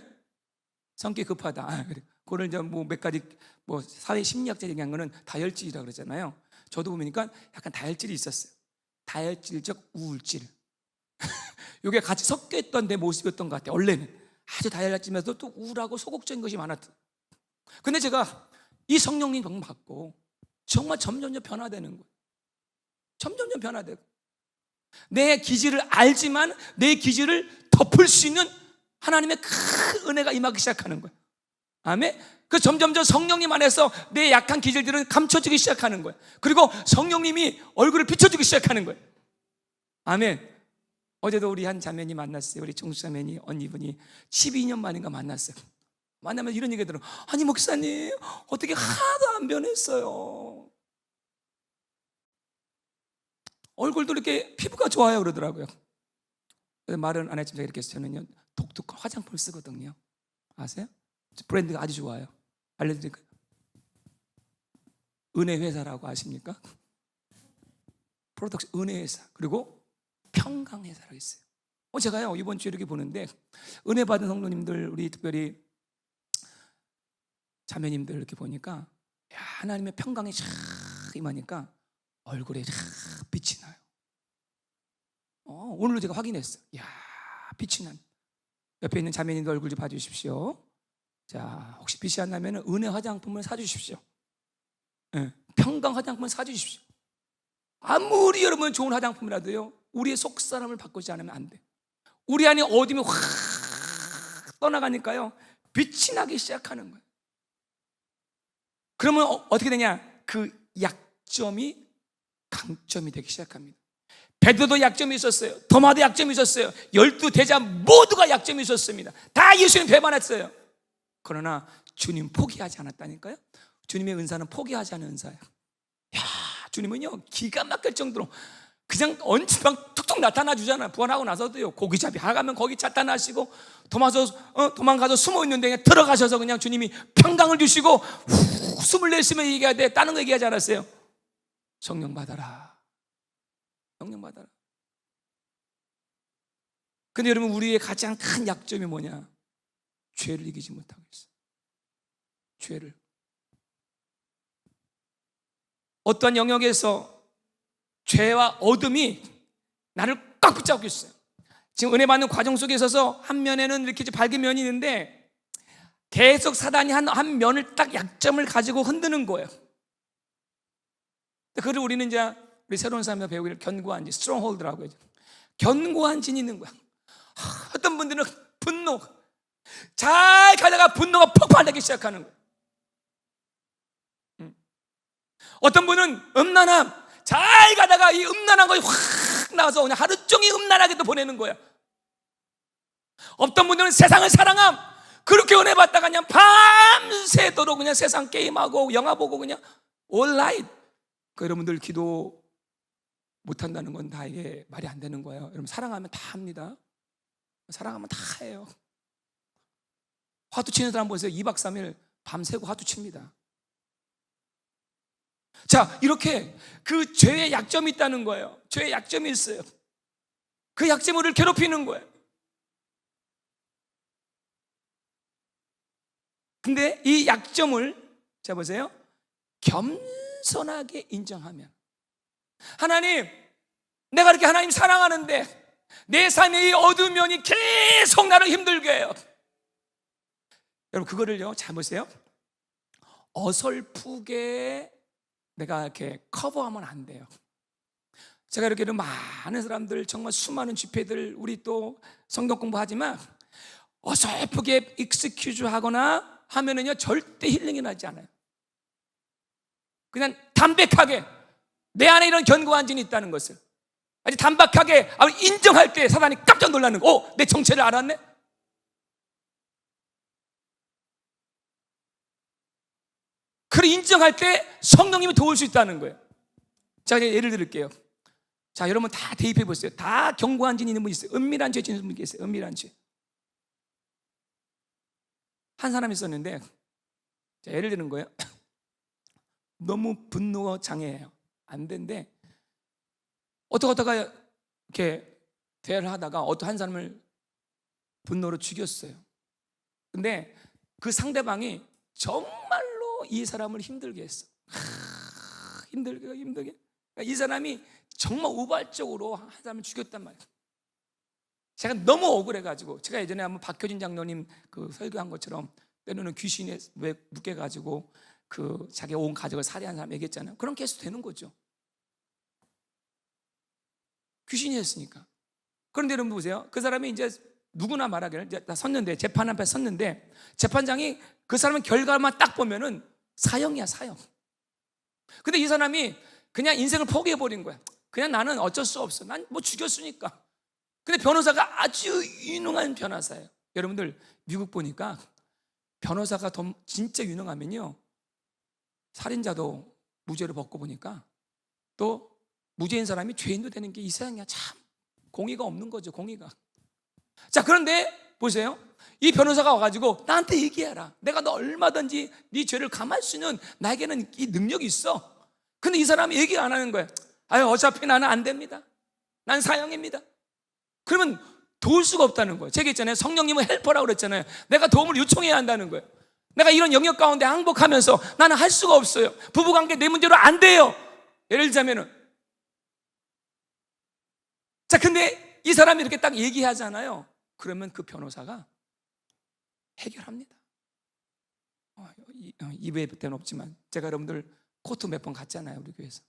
성격이 급하다. 그래. 그걸 이제 뭐 몇 가지 뭐 사회 심리학자 얘기한 거는 다혈질이라고 그러잖아요. 저도 보니까 약간 다혈질이 있었어요. 다혈질적 우울질. 이게 같이 섞여 있던 내 모습이었던 것 같아요. 원래는 아주 다혈질면서도 또 우울하고 소극적인 것이 많았던. 근데 제가 이 성령님 병 받고 정말 점점점 변화되는 거예요. 점점점 변화되고 내 기질을 알지만 내 기질을 덮을 수 있는 하나님의 큰 은혜가 임하기 시작하는 거예요. 아멘. 그 점점점 성령님 안에서 내 약한 기질들은 감춰지기 시작하는 거예요. 그리고 성령님이 얼굴을 비춰주기 시작하는 거예요. 아멘. 어제도 우리 한 자매님 만났어요. 우리 정수 자매님 언니분이 12년 만인가 만났어요. 만나면 이런 얘기 들어요. 아니 목사님, 어떻게 하나도 안 변했어요. 얼굴도 이렇게 피부가 좋아요 그러더라고요. 말은 안 했지만 이렇게 해서 저는요 독특한 화장품을 쓰거든요. 아세요? 브랜드가 아주 좋아요. 알려드릴까요? 은혜회사라고 아십니까? 프로덕션 은혜회사, 그리고 평강회사라고 있어요. 제가요 이번 주에 이렇게 보는데 은혜 받은 성도님들, 우리 특별히 자매님들 이렇게 보니까 하나님의 평강이 쫙 임하니까 얼굴에 쫙 빛이 나요. 오늘도 제가 확인했어요. 빛이 난. 옆에 있는 자매님들 얼굴 좀 봐주십시오. 자, 혹시 빛이 안 나면 은혜 화장품을 사주십시오. 평강 화장품을 사주십시오. 아무리 여러분 좋은 화장품이라도요 우리의 속사람을 바꾸지 않으면 안 돼. 우리 안에 어둠이 확 떠나가니까요 빛이 나기 시작하는 거예요. 그러면 어떻게 되냐? 그 약점이 강점이 되기 시작합니다. 베드로도 약점이 있었어요. 도마도 약점이 있었어요. 12대자 모두가 약점이 있었습니다. 다 예수님 배반했어요. 그러나 주님 포기하지 않았다니까요. 주님의 은사는 포기하지 않은 은사예요. 주님은요 기가 막힐 정도로 그냥 언제방 툭툭 나타나 주잖아요. 부활하고 나서도요 고기잡이 하가면 거기 나타나시고 도망가서 숨어 있는데 그냥 들어가셔서 그냥 주님이 평강을 주시고 숨을 내쉬며 얘기해야 돼. 다른 거 얘기하지 않았어요. 성령 받아라. 성령 받아라. 근데 여러분 우리의 가장 큰 약점이 뭐냐? 죄를 이기지 못하고 있어요. 죄를. 어떤 영역에서 죄와 어둠이 나를 꽉 붙잡고 있어요. 지금 은혜 받는 과정 속에 있어서 한 면에는 이렇게 밝은 면이 있는데 계속 사단이 한 면을 딱 약점을 가지고 흔드는 거예요. 그걸 우리는 이제 우리 새로운 삶에서 배우기를 견고한 진, 스트롱홀드라고 하죠. 견고한 진이 있는 거야. 어떤 분들은 분노, 잘 가다가 분노가 폭발되기 시작하는 거예요. 어떤 분은 음란함, 잘 가다가 이 음란한 것이 확 나와서 그냥 하루 종일 음란하게 또 보내는 거야. 어떤 분들은 세상을 사랑함, 그렇게 은혜 받다가 그냥 밤새도록 그냥 세상 게임하고 영화 보고 그냥 all night. 여러분들 기도 못한다는 건 다 이게 말이 안 되는 거예요. 여러분 사랑하면 다 합니다. 사랑하면 다 해요. 화투 치는 사람 보세요. 2박 3일 밤새고 화투 칩니다. 자, 이렇게 그 죄의 약점이 있다는 거예요. 죄의 약점이 있어요. 그 약점을 우리를 괴롭히는 거예요. 근데 이 약점을 자 보세요. 겸손하게 인정하면, 하나님, 내가 이렇게 하나님 사랑하는데 내 삶의 이 어두운 면이 계속 나를 힘들게 해요. 여러분 그거를요 잘 보세요. 어설프게 내가 이렇게 커버하면 안 돼요. 제가 이렇게 많은 사람들, 정말 수많은 집회들, 우리 또 성경 공부하지만 어설프게 익스큐즈 하거나 하면은요 절대 힐링이 나지 않아요. 그냥 담백하게 내 안에 이런 견고한 진이 있다는 것을, 아주 단박하게 인정할 때 사단이 깜짝 놀라는 거. 내 정체를 알았네? 그걸 인정할 때 성령님이 도울 수 있다는 거예요. 자, 예를 들을게요. 자, 여러분 다 대입해 보세요. 다 견고한 죄 있는 분 있어요. 은밀한 죄 지는 분 계세요. 은밀한 죄. 한 사람이 있었는데, 자, 예를 드는 거예요. 너무 분노 장애예요. 안 된대. 어떡하다가 이렇게 대화를 하다가 어떤 한 사람을 분노로 죽였어요. 근데 그 상대방이 정말로 이 사람을 힘들게 했어. 힘들게. 이 사람이 정말 우발적으로 한 사람을 죽였단 말이에요. 제가 너무 억울해가지고, 제가 예전에 한번 박효진 장로님 그 설교한 것처럼 때로는 귀신에 왜 묶여가지고 그 자기 온 가족을 살해한 사람 얘기했잖아요. 그런 케이스 되는 거죠. 귀신이 했으니까. 그런데 여러분 보세요. 그 사람이 이제 누구나 말하기를 이제 다 섰는데, 재판 앞에 섰는데, 재판장이 그 사람의 결과만 딱 보면은 사형이야, 사형. 근데 이 사람이 그냥 인생을 포기해버린 거야. 그냥 나는 어쩔 수 없어. 난 뭐 죽였으니까. 근데 변호사가 아주 유능한 변호사예요. 여러분들 미국 보니까 변호사가 더 진짜 유능하면요, 살인자도 무죄를 벗고 보니까 또 무죄인 사람이 죄인도 되는 게 이 세상이야. 참 공의가 없는 거죠, 공의가. 자, 그런데 보세요. 이 변호사가 와가지고 나한테 얘기해라. 내가 너 얼마든지 네 죄를 감할 수 있는, 나에게는 이 능력이 있어. 근데 이 사람이 얘기 안 하는 거야. 아유, 어차피 나는 안 됩니다. 난 사형입니다. 그러면 도울 수가 없다는 거예요. 제가 있잖아요, 성령님은 헬퍼라고 그랬잖아요. 내가 도움을 요청해야 한다는 거예요. 내가 이런 영역 가운데 항복하면서 나는 할 수가 없어요. 부부관계 내 문제로 안 돼요. 예를 들자면은, 자, 근데 이 사람이 이렇게 딱 얘기하잖아요. 그러면 그 변호사가 해결합니다. 입에 때는 없지만 제가 여러분들 코트 몇 번 갔잖아요, 우리 교회에서.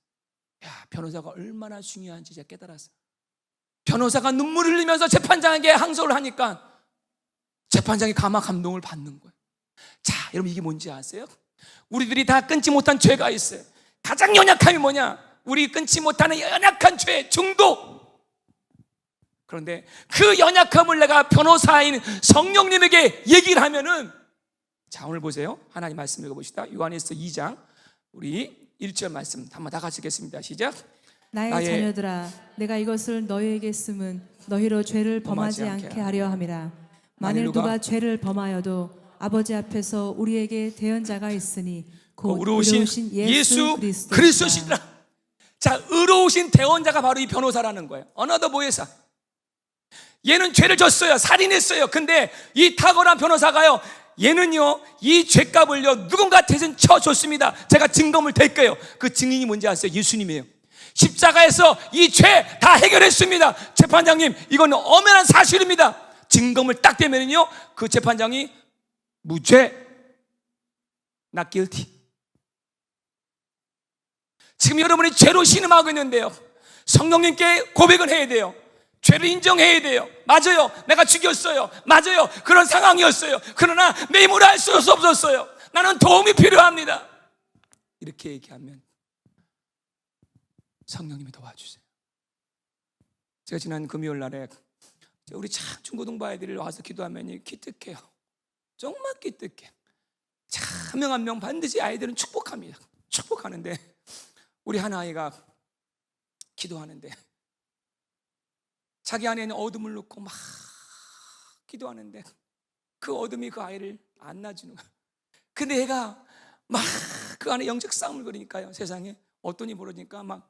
야, 변호사가 얼마나 중요한지 제가 깨달았어요. 변호사가 눈물을 흘리면서 재판장에게 항소를 하니까 재판장이 가마 감동을 받는 거예요. 자, 여러분 이게 뭔지 아세요? 우리들이 다 끊지 못한 죄가 있어요. 가장 연약함이 뭐냐? 우리 끊지 못하는 연약한 죄, 중독. 그런데 그 연약함을 내가 변호사인 성령님에게 얘기를 하면은, 자, 오늘 보세요. 하나님 말씀 읽어봅시다. 요한일서 2장 우리 1절 말씀 한번 다 같이 읽겠습니다. 시작. 나의 자녀들아, 내가 이것을 너희에게 쓰면 너희로 죄를 범하지 않게 하려 함이라. 만일 누가 죄를 범하여도 아버지 앞에서 우리에게 대언자가 있으니 곧 의로우신 예수 그리스도시라. 자, 의로우신 대언자가 바로 이 변호사라는 거예요. 어나더 보혜사. 얘는 죄를 졌어요. 살인했어요. 근데 이 탁월한 변호사가요, 얘는요 이 죄값을요 누군가 대신 쳐줬습니다. 제가 증거물 댈게요. 그 증인이 뭔지 아세요? 예수님이에요. 십자가에서 이 죄 다 해결했습니다. 재판장님, 이건 엄연한 사실입니다. 증거물 딱 대면은요 그 재판장이 무죄, not guilty. 지금 여러분이 죄로 신음하고 있는데요, 성령님께 고백을 해야 돼요. 죄를 인정해야 돼요. 맞아요, 내가 죽였어요. 맞아요, 그런 상황이었어요. 그러나 내 힘으로 할 수 없었어요. 나는 도움이 필요합니다. 이렇게 얘기하면 성령님이 도와주세요. 제가 지난 금요일 날에 우리 참 중고등부 아이들이 와서 기도하면 기특해요. 정말 기특해. 한 명 한 명 반드시 아이들은 축복합니다. 축복하는데 우리 한 아이가 기도하는데 자기 안에 있는 어둠을 놓고 막 기도하는데 그 어둠이 그 아이를 안 놔주는 거야. 근데 얘가 막 그 안에 영적 싸움을 벌이니까요, 세상에 어떤 일이 벌어지니까 막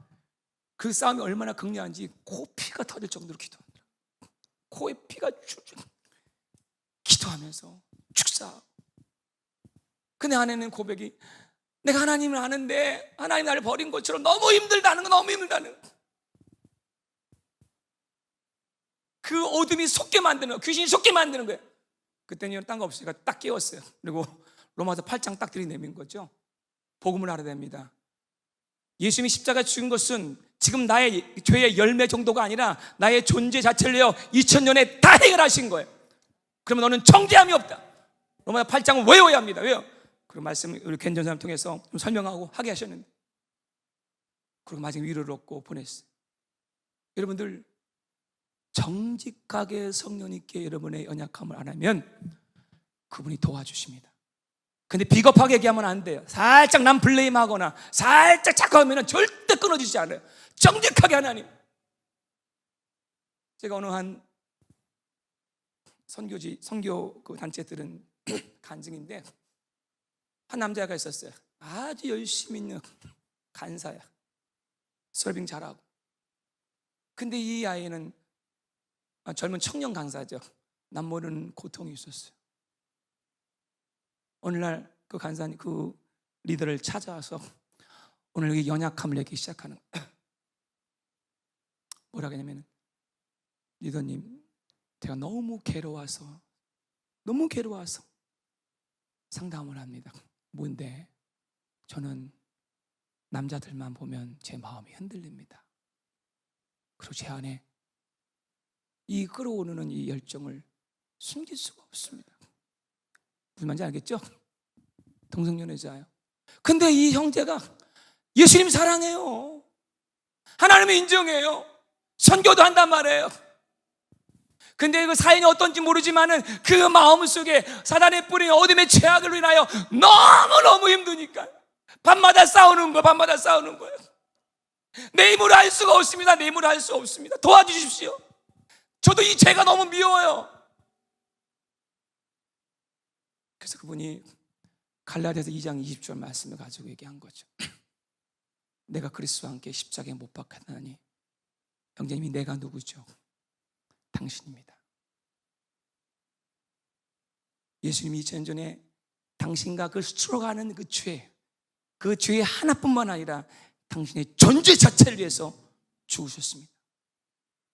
그 싸움이 얼마나 극렬한지 코피가 터질 정도로 기도합니다. 코에 피가 줄줄 기도하면서 축사. 근데 안에는 고백이, 내가 하나님을 아는데 하나님 나를 버린 것처럼 너무 힘들다는 거, 너무 힘들다는 거. 그 어둠이 속게 만드는 거, 귀신이 속게 만드는 거예요. 그때는 딴 거 없으니까 딱 깨웠어요. 그리고 로마서 8장 딱 들이내민 거죠. 복음을 알아야 됩니다. 예수님이 십자가에 죽은 것은 지금 나의 죄의 열매 정도가 아니라 나의 존재 자체를 위하여 2000년에 다 해결하신 거예요. 그러면 너는 정죄함이 없다. 로마서 8장을 외워야 합니다. 왜요? 그 말씀을 우리 견전사를 통해서 좀 설명하고 하게 하셨는데, 그리고 마지막 위로를 얻고 보냈어요. 여러분들 정직하게 성령님께 여러분의 연약함을 안 하면 그분이 도와주십니다. 근데 비겁하게 얘기하면 안 돼요. 살짝 남 블레임하거나 살짝 착각하면 절대 끊어지지 않아요. 정직하게 하나님. 제가 어느 한 선교 그 단체 들은 간증인데, 한 남자가 있었어요. 아주 열심히 있는 간사야. 서빙 잘하고. 근데 이 아이는 젊은 청년 간사죠. 남 모르는 고통이 있었어요. 어느 날 그 간사님, 그 리더를 찾아와서 오늘 여기 연약함을 얘기 시작하는 거예요. 뭐라고 하냐면, 리더님, 제가 너무 괴로워서 상담을 합니다. 뭔데? 저는 남자들만 보면 제 마음이 흔들립니다. 그리고 제 안에 이 끌어오르는 이 열정을 숨길 수가 없습니다. 무슨 말인지 알겠죠? 동성연애자예요. 근데 이 형제가 예수님 사랑해요. 하나님을 인정해요. 선교도 한단 말이에요. 근데 그 사연이 어떤지 모르지만은 그 마음속에 사단의 뿌린 어둠의 죄악을 인하여 너무너무 힘드니까 밤마다 싸우는 거예요. 내 힘으로 할 수가 없습니다. 내 힘으로 할 수 없습니다. 도와주십시오. 저도 이 죄가 너무 미워요. 그래서 그분이 갈라디아서 2장 20절 말씀을 가지고 얘기한 거죠. 내가 그리스도와 함께 십자가에 못 박혔나니 형제님이 내가 누구죠? 당신입니다. 예수님이 2000년 전에 당신과 그 스트로가는 그 죄의 하나뿐만 아니라 당신의 존재 자체를 위해서 죽으셨습니다.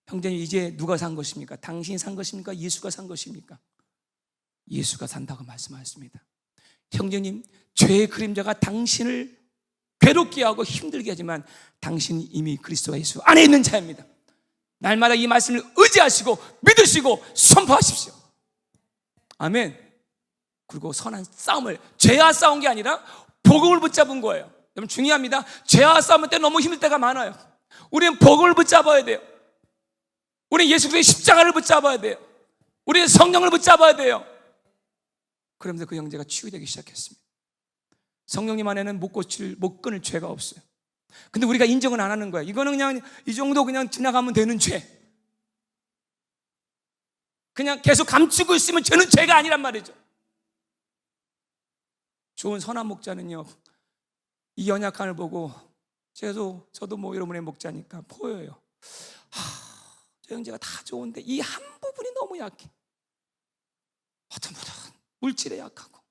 형제님, 이제 누가 산 것입니까? 당신이 산 것입니까? 예수가 산 것입니까? 예수가 산다고 말씀하셨습니다. 형제님, 죄의 그림자가 당신을 괴롭게 하고 힘들게 하지만 당신이 이미 그리스도와 예수 안에 있는 자입니다. 날마다 이 말씀을 의지하시고 믿으시고 선포하십시오. 아멘. 그리고 선한 싸움을, 죄와 싸운 게 아니라 복음을 붙잡은 거예요. 여러분 중요합니다. 죄와 싸움할 때 너무 힘들 때가 많아요. 우리는 복음을 붙잡아야 돼요. 우리는 예수 그리스도의 십자가를 붙잡아야 돼요. 우리는 성령을 붙잡아야 돼요. 그러면서 그 형제가 치유되기 시작했습니다. 성령님 안에는 못 끊을 죄가 없어요. 근데 우리가 인정은 안 하는 거예요. 이거는 그냥 이 정도 그냥 지나가면 되는 죄. 그냥 계속 감추고 있으면 죄는 죄가 아니란 말이죠. 좋은 선한 목자는요, 이 연약함을 보고 저도 뭐 여러분의 목자니까 보여요. 저 형제가 다 좋은데 이 한 부분이 너무 약해. 어떤 분은 물질에 약하고,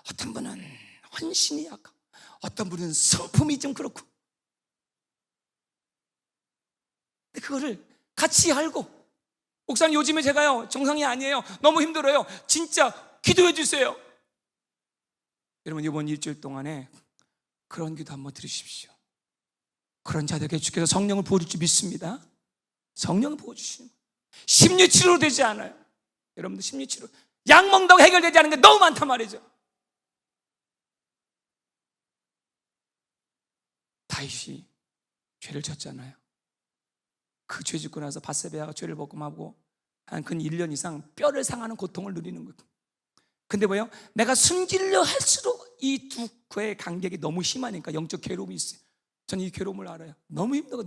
어떤 분은 헌신이 약하고, 어떤 분은 성품이 좀 그렇고. 근데 그거를 같이 알고, 목사님 요즘에 제가요 정상이 아니에요, 너무 힘들어요, 진짜 기도해 주세요. 여러분 이번 일주일 동안에 그런 기도 한번 들으십시오. 그런 자들에게 주께서 성령을 부어줄 줄 믿습니다. 성령을 부어주시는 거예요. 심리치료로 되지 않아요. 여러분들 심리치료, 약 먹는다고 해결되지 않은 게 너무 많단 말이죠. 다윗이 죄를 졌잖아요. 그 죄 짓고 나서 밧세바가 죄를 범하고 한 근 1년 이상 뼈를 상하는 고통을 누리는 거예요. 근데 뭐예요? 내가 숨기려 할수록 이 두 그의 간격이 너무 심하니까 영적 괴로움이 있어요. 저는 이 괴로움을 알아요. 너무 힘들고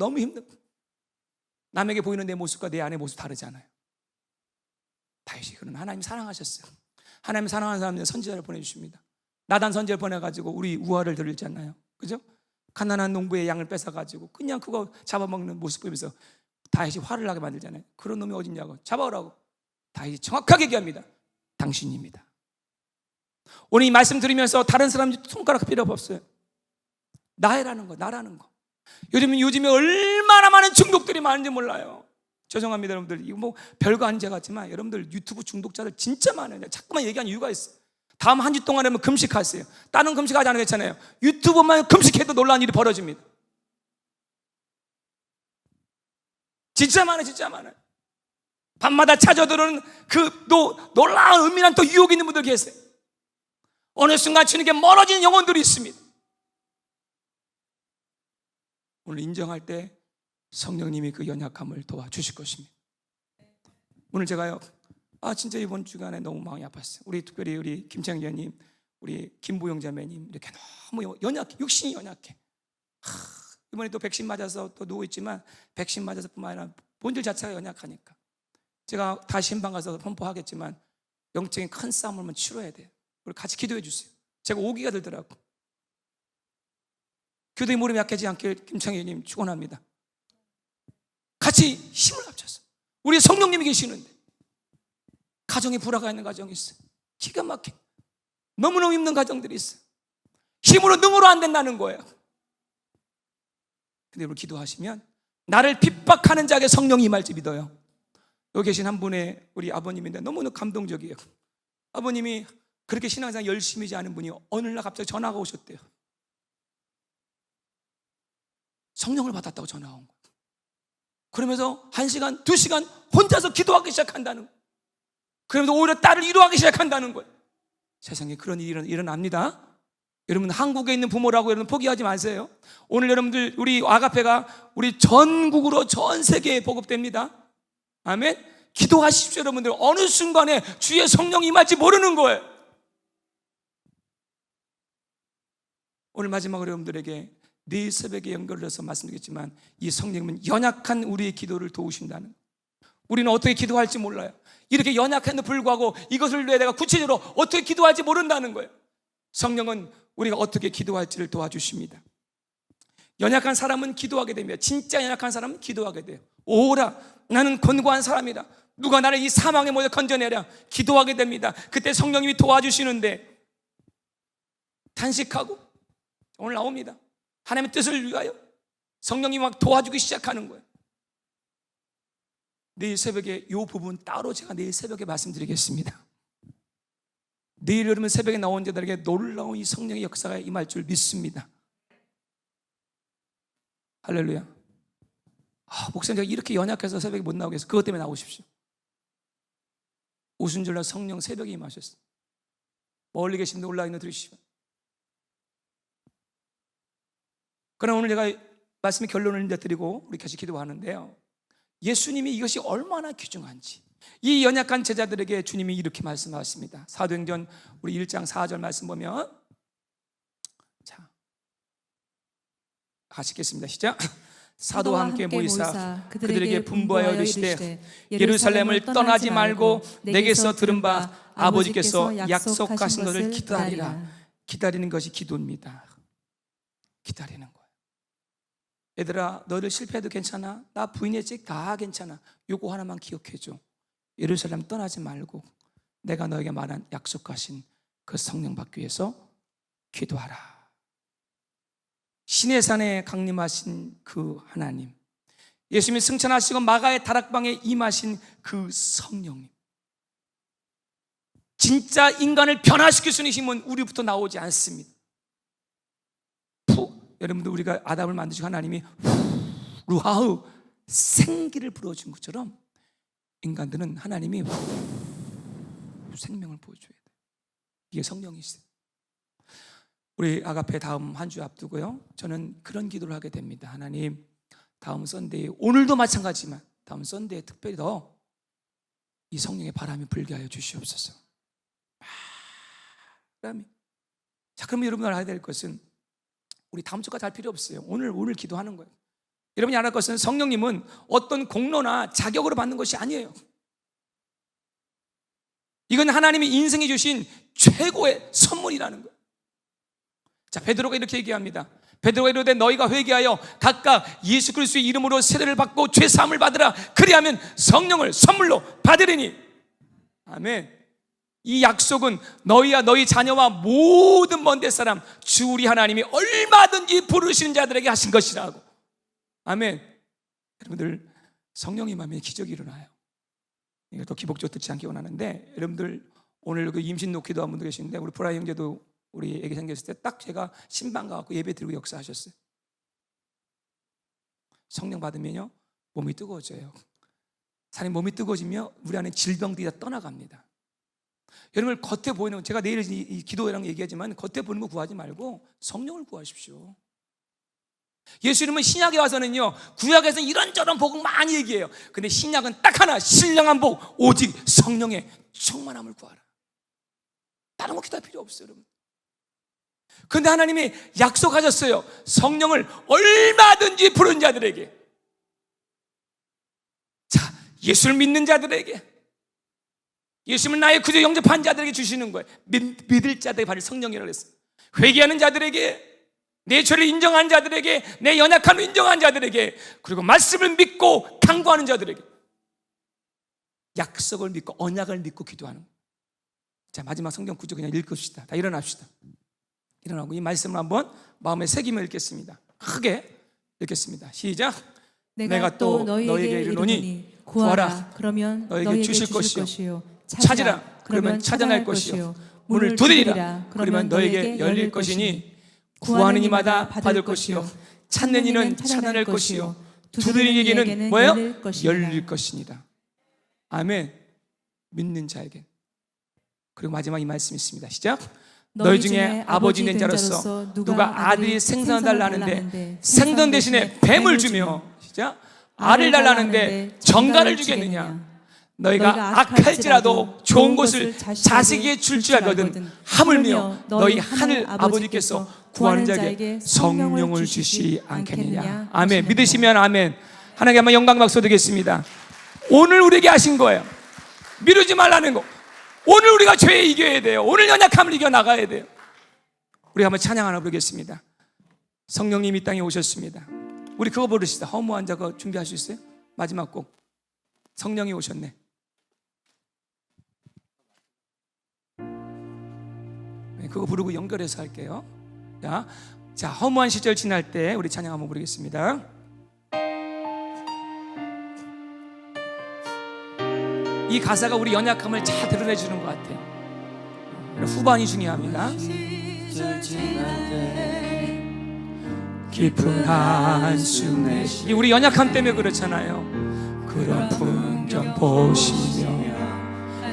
남에게 보이는 내 모습과 내 안의 모습 다르잖아요. 다윗이 그런 하나님 사랑하셨어요. 하나님 사랑하는 사람들은 선지자를 보내주십니다. 나단 선지자를 보내가지고 우리 우화를 드리잖아요. 그죠? 가난한 농부의 양을 뺏어가지고 그냥 그거 잡아먹는 모습 보면서 다윗이 화를 나게 만들잖아요. 그런 놈이 어딨냐고, 잡아오라고. 다윗이 정확하게 얘기합니다. 당신입니다. 오늘 이 말씀 들으면서 다른 사람 손가락 필요 없어요. 나라는 거. 요즘에 얼마나 많은 중독들이 많은지 몰라요. 죄송합니다 여러분들, 이거 뭐 별거 아닌 제 같지만 여러분들 유튜브 중독자들 진짜 많아요. 자꾸만 얘기하는 이유가 있어요. 다음 한 주 동안 하면 금식하세요. 다른 금식하지 않아도 괜찮아요. 유튜브만 금식해도 놀라운 일이 벌어집니다. 진짜 많아요. 밤마다 찾아들어오는 그 놀라운 은밀한 또 유혹이 있는 분들 계세요. 어느 순간 주님께 멀어지는 영혼들이 있습니다. 오늘 인정할 때 성령님이 그 연약함을 도와주실 것입니다. 오늘 제가요, 진짜 이번 주간에 너무 마음이 아팠어요. 우리 특별히 우리 김창현님, 우리 김보영 자매님 이렇게 너무 연약해, 육신이 연약해. 이번에 또 백신 맞아서 또 누워 있지만 백신 맞아서 뿐만 아니라 본질 자체가 연약하니까 제가 다시 신방 가서 선포하겠지만 영적인 큰 싸움을 치러야 돼요. 우리 같이 기도해 주세요. 제가 오기가 들더라고. 교도의 무릎이 약해지지 않게 김창현님 축원합니다. 같이 힘을 합쳐서 우리 성령님이 계시는데 가정에 불화가 있는 가정이 있어요. 기가 막혀 너무너무 힘든 가정들이 있어요. 힘으로 능으로 안 된다는 거예요. 근데 우리 기도하시면 나를 핍박하는 자에게 성령이 임할지 믿어요. 여기 계신 한 분의 우리 아버님인데 너무너무 감동적이에요. 아버님이 그렇게 신앙생활 열심히지 않은 분이 어느 날 갑자기 전화가 오셨대요. 성령을 받았다고 전화가 온 거예요. 그러면서 1시간, 2시간 혼자서 기도하기 시작한다는 거예요. 그러면서 오히려 딸을 위로하기 시작한다는 거예요. 세상에 그런 일이 일어납니다. 여러분 한국에 있는 부모라고 여러분 포기하지 마세요. 오늘 여러분들 우리 아가페가 우리 전국으로 전 세계에 보급됩니다. 아멘. 기도하십시오. 여러분들 어느 순간에 주의 성령이 임할지 모르는 거예요. 오늘 마지막으로 여러분들에게 내일 새벽에 연결해서 말씀드리겠지만 이 성령님은 연약한 우리의 기도를 도우신다는, 우리는 어떻게 기도할지 몰라요. 이렇게 연약한데 불구하고 이것을 위해 내가 구체적으로 어떻게 기도할지 모른다는 거예요. 성령은 우리가 어떻게 기도할지를 도와주십니다. 연약한 사람은 기도하게 됩니다. 진짜 연약한 사람은 기도하게 돼요. 오라 나는 권고한 사람이다. 누가 나를 이 사망의 모에 건져내랴. 기도하게 됩니다. 그때 성령님이 도와주시는데 탄식하고 오늘 나옵니다. 하나님의 뜻을 위하여 성령이 막 도와주기 시작하는 거예요. 내일 새벽에 이 부분 따로 제가 내일 새벽에 말씀드리겠습니다. 내일 여러분 새벽에 나온 자들에게 놀라운 이 성령의 역사가 임할 줄 믿습니다. 할렐루야. 목사님 제가 이렇게 연약해서 새벽에 못 나오겠어요. 그것 때문에 나오십시오. 오순절날 성령 새벽에 임하셨어요. 멀리 계신 분들 올라와 있는 들으시면. 그러나 오늘 제가 말씀의 결론을 이제 드리고 우리 같이 기도하는데요, 예수님이 이것이 얼마나 귀중한지 이 연약한 제자들에게 주님이 이렇게 말씀하십니다. 사도행전 우리 1장 4절 말씀 보면, 자 같이 읽겠습니다. 시작. 사도와 함께 모이사 그들에게 분부하여 이르시되 예루살렘을 떠나지 말고 내게서 들은 바 아버지께서 약속하신 것을 기다리라. 기다리는 것이 기도입니다. 기다리는 거예요. 얘들아 너를 실패해도 괜찮아. 나 부인의 책 다 괜찮아. 요거 하나만 기억해줘. 예루살렘 떠나지 말고 내가 너에게 말한 약속하신 그 성령 받기 위해서 기도하라. 신의 산에 강림하신 그 하나님, 예수님이 승천하시고 마가의 다락방에 임하신 그 성령님, 진짜 인간을 변화시킬 수 있는 힘은 우리부터 나오지 않습니다. 여러분들 우리가 아담을 만드시고 하나님이 루하우 생기를 불어준 것처럼 인간들은 하나님이 생명을 보여줘야 돼요. 이게 성령이시죠. 우리 아가페 다음 한 주 앞두고요, 저는 그런 기도를 하게 됩니다. 하나님 다음 선데이, 오늘도 마찬가지지만 다음 선데이에 특별히 더 이 성령의 바람이 불게 하여 주시옵소서. 자, 그러면 여러분 알아야 될 것은 우리 다음 주까지 할 필요 없어요. 오늘 기도하는 거예요. 여러분이 알아야 할 것은 성령님은 어떤 공로나 자격으로 받는 것이 아니에요. 이건 하나님이 인생에 주신 최고의 선물이라는 거예요. 자, 베드로가 이렇게 얘기합니다. 베드로가 이르되 너희가 회개하여 각각 예수 그리스도의 이름으로 세례를 받고 죄 사함을 받으라. 그리하면 성령을 선물로 받으리니. 아멘. 이 약속은 너희와 너희 자녀와 모든 먼 데 사람 주 우리 하나님이 얼마든지 부르시는 자들에게 하신 것이라고. 아멘. 여러분들 성령이 임하면 기적이 일어나요. 이걸 더 기복적으로 듣지 않기 원하는데, 여러분들 오늘 그 임신 놓기도 한 분도 계시는데, 우리 보라 형제도 우리 애기 생겼을 때 딱 제가 신방 가갖고 예배 드리고 역사하셨어요. 성령 받으면요 몸이 뜨거워져요. 사람이 몸이 뜨거워지면 우리 안에 질병들이 다 떠나갑니다. 여러분 겉에 보이는, 제가 내일 이 기도회랑 얘기하지만 겉에 보이는 거 구하지 말고 성령을 구하십시오. 예수님은 신약에 와서는요, 구약에서는 이런저런 복을 많이 얘기해요. 근데 신약은 딱 하나, 신령한 복, 오직 성령의 충만함을 구하라. 다른 거 기도할 필요 없어요, 여러분. 근데 하나님이 약속하셨어요. 성령을 얼마든지 부른 자들에게, 자, 예수를 믿는 자들에게, 예수님을 나의 구주 영접한 자들에게 주시는 거예요. 믿을 자들에게 받을 성령이라고 했어요. 회개하는 자들에게, 내 죄를 인정한 자들에게, 내 연약함을 인정한 자들에게, 그리고 말씀을 믿고 당부하는 자들에게, 약속을 믿고 언약을 믿고 기도하는 거예요. 자, 마지막 성경 구절 그냥 읽읍시다. 다 일어납시다. 일어나고 이 말씀을 한번 마음에 새기며 읽겠습니다. 크게 읽겠습니다. 시작. 내가 또 너희에게 이르노니 구하라, 그러면 너희에게 주실 것이요. 찾으라, 그러면 찾아낼 것이요. 문을 두드리라, 그러면 너희에게 열릴 것이니 구하는 이마다 받을 것이요, 찾는 이는 찾아낼 것이요, 두드리는 이에게는 뭐예요? 열릴 것이니라. 아멘. 믿는 자에게. 그리고 마지막 이 말씀이 있습니다. 시작. 너희 중에 아버지 된 자로서 누가 아들이 생선을 달라는데 생선 대신에 뱀을 주며, 시작, 알을 달라는데 정갈을 주겠느냐? 너희가 악할지라도 좋은 것을 자식에게 줄 줄 알거든 하물며 너희 하늘 아버지께서 구하는 자에게 성령을 주시 않겠느냐? 아멘. 믿으시면 아멘. 하나님께 한번 영광 박수 드리겠습니다. 오늘 우리에게 하신 거예요. 미루지 말라는 거. 오늘 우리가 죄에 이겨야 돼요. 오늘 연약함을 이겨나가야 돼요. 우리 한번 찬양 하나 부르겠습니다. 성령님 이 땅에 오셨습니다. 우리 그거 부르시다. 허무한 자가 준비할 수 있어요? 마지막 곡. 성령이 오셨네. 네, 그거 부르고 연결해서 할게요. 자, 허무한 시절 지날 때 우리 찬양 한번 부르겠습니다. 이 가사가 우리 연약함을 잘 드러내주는 것 같아요. 후반이 중요합니다. 깊은 한숨 내쉬, 우리 연약함 때문에 그렇잖아요. 그런 풍경 보시며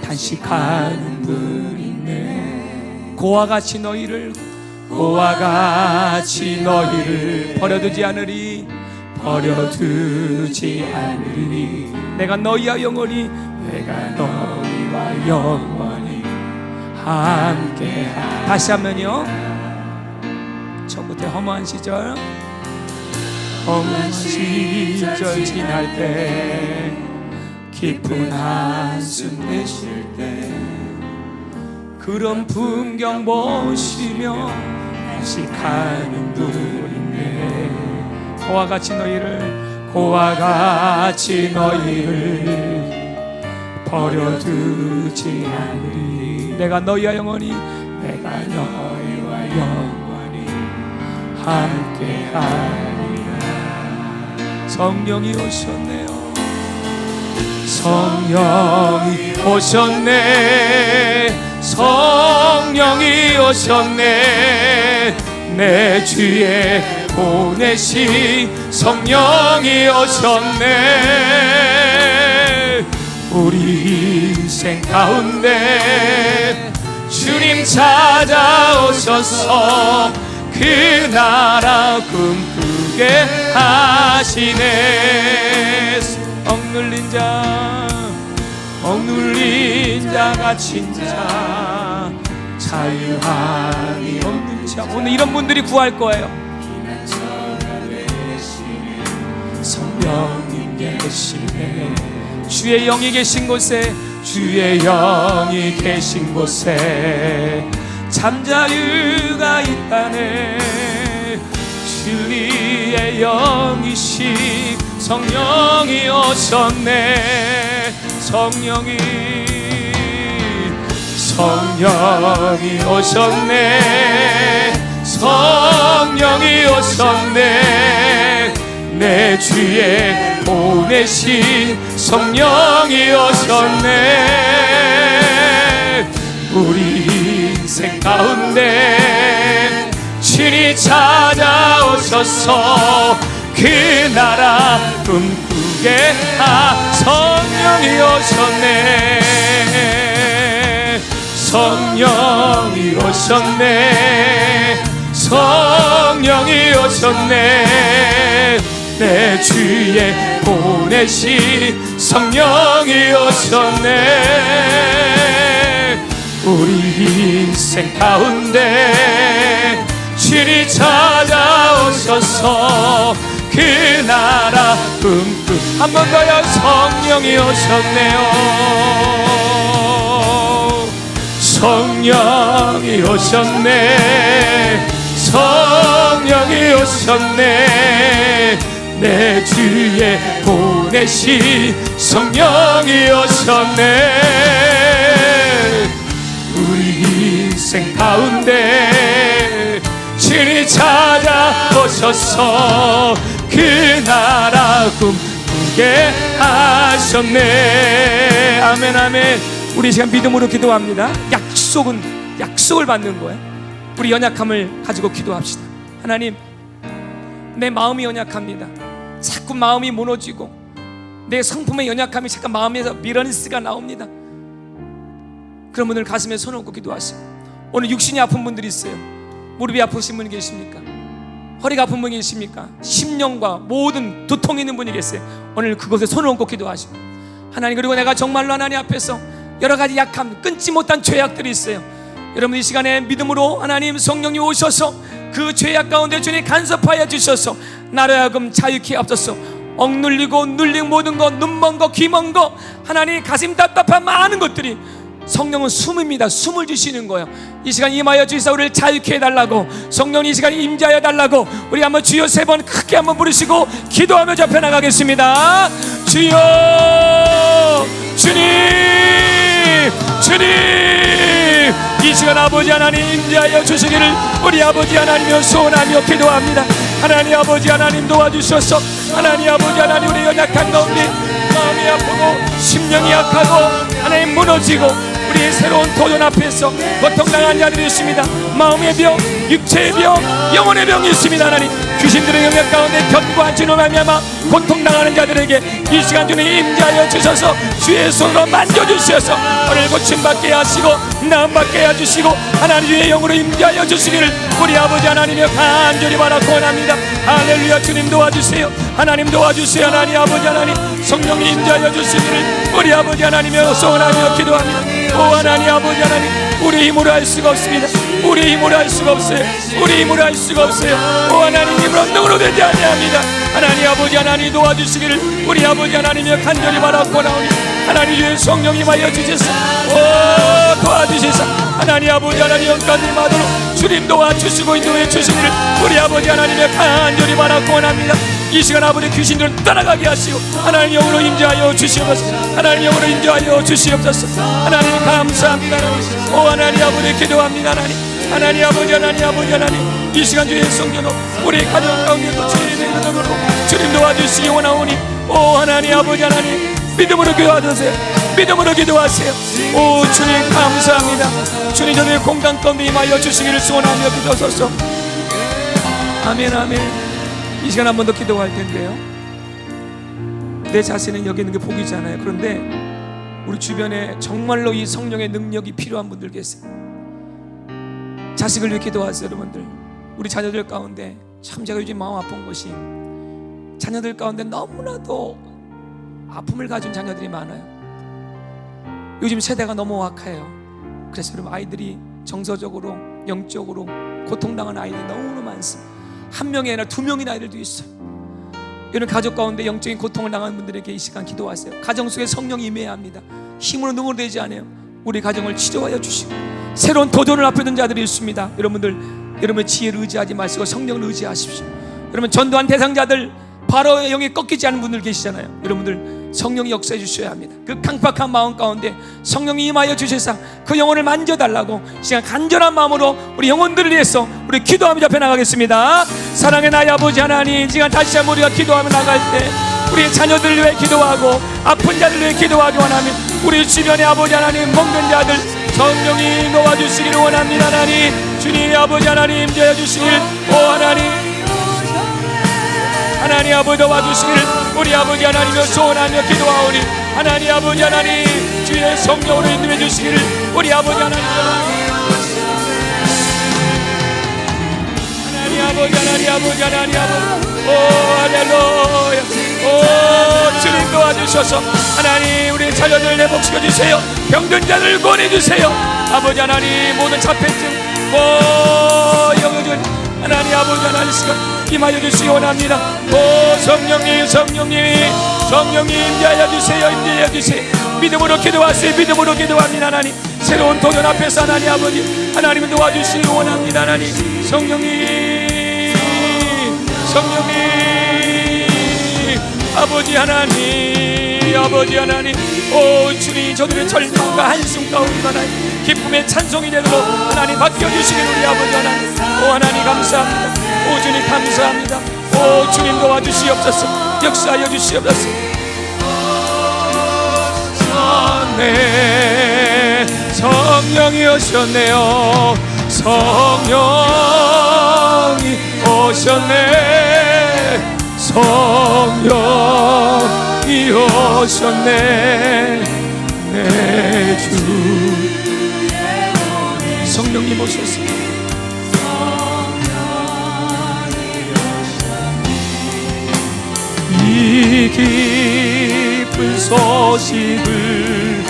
단식하는 분 있네. 고와 같이 너희를 버려두지 않으리. 내가 너희와 영원히 함께하리. 다시 한번요. 처음부터 허무한 시절 지날 때, 깊은 한숨 내쉴 때, 그런 풍경 보시며 단식하는 분인데, 고와 같이 너희를 버려두지 않으리. 내가 너희와 영원히 함께하리라. 성령이 오셨네요. 성령이 오셨네. 내 주에 보내신 성령이 오셨네. 우리 인생 가운데 주님 찾아오셔서 그 나라 꿈꾸게 하시네. 억눌린 자 갇힌 자 자유함이 없는 자, 오늘 이런 분들이 구할 거예요. 성령님 계시네. 주의 영이 계신 곳에 잠자유가 있다네. 진리의 영이시 성령이 오셨네. 성령이 오셨네. 내 주에 보내신 성령이 오셨네. 우리 인생 가운데 친히 찾아오셔서 그 나라 꿈꾸게 성령이 오셨네. 성령이 오셨네. 내 주위에 보내신 성령이 오셨네. 우리 인생 가운데 주님 찾아오셔서 그 나라 꿈꾸 한 번 더요. 성령이 오셨네요. 성령이 오셨네. 성령이 오셨네. 내 주위에 보내신 성령이 오셨네. 우리 인생 가운데 주님 찾아오셔서 그 나라 꿈꾸게 하셨네. 아멘 아멘. 우리 시간 믿음으로 기도합니다. 약속을 받는 거예요. 우리 연약함을 가지고 기도합시다. 하나님, 내 마음이 연약합니다. 자꾸 마음이 무너지고 내 성품의 연약함이 잠깐 마음에서 미러니스가 나옵니다. 그런 분들 가슴에 손 얹고 기도하시고, 오늘 육신이 아픈 분들이 있어요. 무릎이 아프신 분이 계십니까? 허리가 아픈 분이 계십니까? 심령과 모든 두통이 있는 분이 계세요. 오늘 그곳에 손을 얹고 기도하시고, 하나님, 그리고 내가 정말로 하나님 앞에서 여러 가지 약함, 끊지 못한 죄악들이 있어요. 여러분 이 시간에 믿음으로 하나님 성령이 오셔서 그 죄악 가운데 주님 간섭하여 주셔서 나로 하여금 자유케 하옵소서. 억눌리고 눌린 모든 것, 눈먼 것, 귀먼 것, 하나님 가슴 답답한 많은 것들이, 성령은 숨입니다. 숨을 주시는 거예요. 이 시간 임하여 주시사 우리를 자유케 해달라고, 성령이 이 시간 임재하여 달라고 우리 한번 주여 3번 크게 한번 부르시고 기도하며 잡혀 나가겠습니다. 주여, 주님, 주님, 이 시간 아버지 하나님 임재하여 주시기를 우리 아버지 하나님여 소원하며 기도합니다. 하나님 아버지 하나님 도와주셔서, 하나님 아버지 하나님 우리 연약한 가운데 마음이 아프고 심령이 약하고 하나님 무너지고 우리의 새로운 도전 앞에서 고통당한 자들이 있습니다. 마음의 병, 육체의 병, 영혼의 병이 있습니다. 하나님, 귀신들의 영역 가운데 견고한 진노 말미암아 고통당하는 자들에게 이 시간 주님 임재하여 주셔서 주의 손으로 만져주셔서 오늘 고침받게 하시고 나음받게 해주시고 하나님 주의 영으로 임재하여 주시기를 우리 아버지 하나님여 간절히 바라고 원합니다. 할렐루야. 주님 도와주세요. 하나님 도와주세요. 하나님 아버지 하나님 성령이 임재하여 주시기를 우리 아버지 하나님여 소원하며 기도합니다. 오 하나님 아버지 하나님, 우리 힘으로 할 수가 없습니다. 우리 힘으로 할 수가 없어요. 우리 힘으로 할 수가 없어요. 오 하나님 힘으로 능으로 되지 아니합니다. 하나님 아버지 하나님 도와주시기를 우리 아버지 하나님여 간절히 바라고 나오니 하나님 주의 성령 임하여 주셔서 오 도와주셔서 하나님 아버지 하나님 영광을 받도록 주님 도와주시고 인도해 주시기를 우리 아버지 하나님여 간절히 바라고 원합니다. 이 시간 아버지 귀신들을 떠나가게 하시고 하나님 영으로 임재하여 주시옵소서. 하나님 영으로 임재하여 주시옵소서. 하나님 감사합니다. 하나님. 오 하나님 아버지 기도합니다. 하나님, 하나님 아버지 하나님 아버지 하나님 이 시간 주의 성령으로 우리 가정 가운데도 주님의 이름으로 주님 도와주시기 원하오니 오 하나님 아버지 하나님 믿음으로 기도하세요. 믿음으로 기도하세요. 오 주님 감사합니다. 주님 저들의 공간 가운데 임하여 주시기를 소원하며 기도하소서. 아멘 아멘. 이 시간 한 번 더 기도할 텐데요, 내 자신은 여기 있는 게 복이잖아요. 그런데 우리 주변에 정말로 이 성령의 능력이 필요한 분들 계세요. 자식을 위해 기도하세요. 여러분들, 우리 자녀들 가운데 참 제가 요즘 마음 아픈 것이 자녀들 가운데 너무나도 아픔을 가진 자녀들이 많아요. 요즘 세대가 너무 악해요. 그래서 여러분 아이들이 정서적으로 영적으로 고통당하는 아이들이 너무 많습니다. 한 명이 아니라 2명의 아이들도 있어요. 이런 가족 가운데 영적인 고통을 당하는 분들에게 이 시간 기도하세요. 가정 속에 성령이 임해야 합니다. 힘으로 능으로 되지 않아요. 우리 가정을 치료하여 주시고 새로운 도전을 앞에 둔 자들이 있습니다. 여러분들, 여러분의 지혜를 의지하지 마시고 성령을 의지하십시오. 여러분 전도한 대상자들 바로의 영이 꺾이지 않은 분들 계시잖아요. 여러분들 성령이 역사해 주셔야 합니다. 그 강팍한 마음 가운데 성령이 임하여 주셔서 그 영혼을 만져달라고 시간 간절한 마음으로 우리 영혼들을 위해서 우리 기도하며 잡혀 나가겠습니다. 사랑의 나의 아버지 하나님, 시간 다시 한번 우리가 기도하며 나갈 때 우리 자녀들을 위해 기도하고 아픈 자들을 위해 기도하기 원하며 우리 주변의 아버지 하나님 먹는 자들 성령이 놓아주시기를 원합니다. 하나님 주님 아버지 하나님 임재해 주시길 오 하나님, 하나님 아버지 도와주시기를 우리 아버지 하나님을 소원하며 기도하오니 하나님 아버지 하나님 주의 성령으로 인도해 주시기를 우리 아버지 하나님 아버지 하나님 아버지 하나님 아버지 오 할렐루야 오 주님 도와주셔서 하나님 우리 자녀들 회복시켜 주세요. 병든 자들 구원해 주세요. 아버지 하나님 모든 자폐증 영어준 하나님 아버지 하나님 시간 임하여 주시기 원합니다. 오 성령님 임하여 주세요. 임하여 주세요. 믿음으로 기도하세요. 믿음으로 기도합니다. 하나님 새로운 도전 앞에서 하나님 아버지 하나님을 도와주시기 원합니다. 하나님 성령님 아버지 하나님 오 주님 저들의 절망과 한숨 가운데 하나님 기쁨의 찬송이 되도록 하나님 바뀌어주시길 우리 아버지 하나님 오 하나님 감사합니다. 오 주님 감사합니다. 오 주님 도와주시옵소서. 역사하여 주시옵소서. 네 성령이 오셨네요. 성령이 오셨네. 성령이 오셨네. 내 주 성령님 오셨습니다. 이 깊은 소식을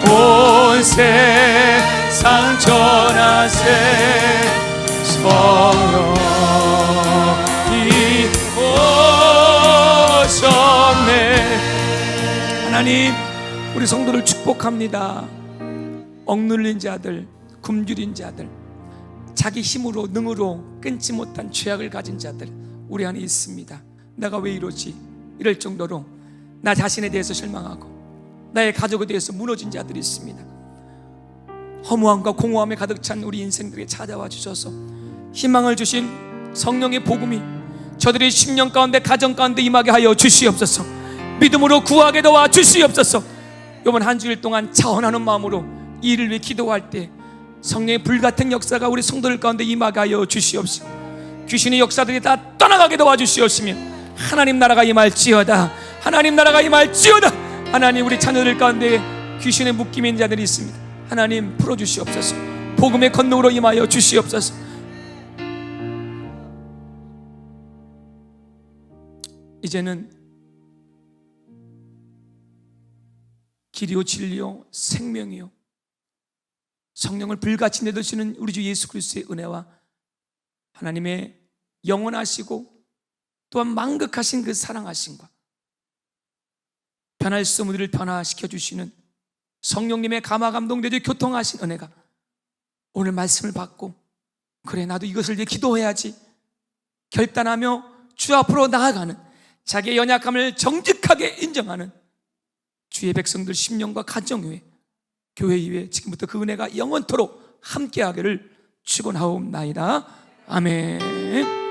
온 세상 전하세. 성령이 오셨네. 하나님 우리 성도를 축복합니다. 억눌린 자들, 굶주린 자들, 자기 힘으로 능으로 끊지 못한 죄악을 가진 자들 우리 안에 있습니다. 내가 왜 이러지? 이럴 정도로 나 자신에 대해서 실망하고 나의 가족에 대해서 무너진 자들이 있습니다. 허무함과 공허함에 가득 찬 우리 인생들에 찾아와 주셔서 희망을 주신 성령의 복음이 저들의 심령 가운데 가정 가운데 임하게 하여 주시옵소서. 믿음으로 구하게 도와 주시옵소서. 이번 한 주일 동안 자원하는 마음으로 이 일을 위해 기도할 때 성령의 불같은 역사가 우리 성도들 가운데 임하게 하여 주시옵소서. 귀신의 역사들이 다 떠나가게 도와주시옵시며 하나님 나라가 임할지어다. 하나님 나라가 임할지어다. 하나님 우리 자녀들 가운데 귀신의 묶임인 자들이 있습니다. 하나님 풀어주시옵소서. 복음의 권능으로 임하여 주시옵소서. 이제는 길이요 진리요 생명이요 성령을 불같이 내두시는 우리 주 예수 그리스도의 은혜와 하나님의 영원하시고 또한 만극하신 그 사랑하심과 변할 수 없는 우리를 변화시켜 주시는 성령님의 감화감동 내주 교통하신 은혜가 오늘 말씀을 받고 그래 나도 이것을 위해 기도해야지 결단하며 주 앞으로 나아가는 자기의 연약함을 정직하게 인정하는 주의 백성들 심령과 가정 위에 교회 위에 지금부터 그 은혜가 영원토록 함께하기를 축원하옵나이다. 아멘.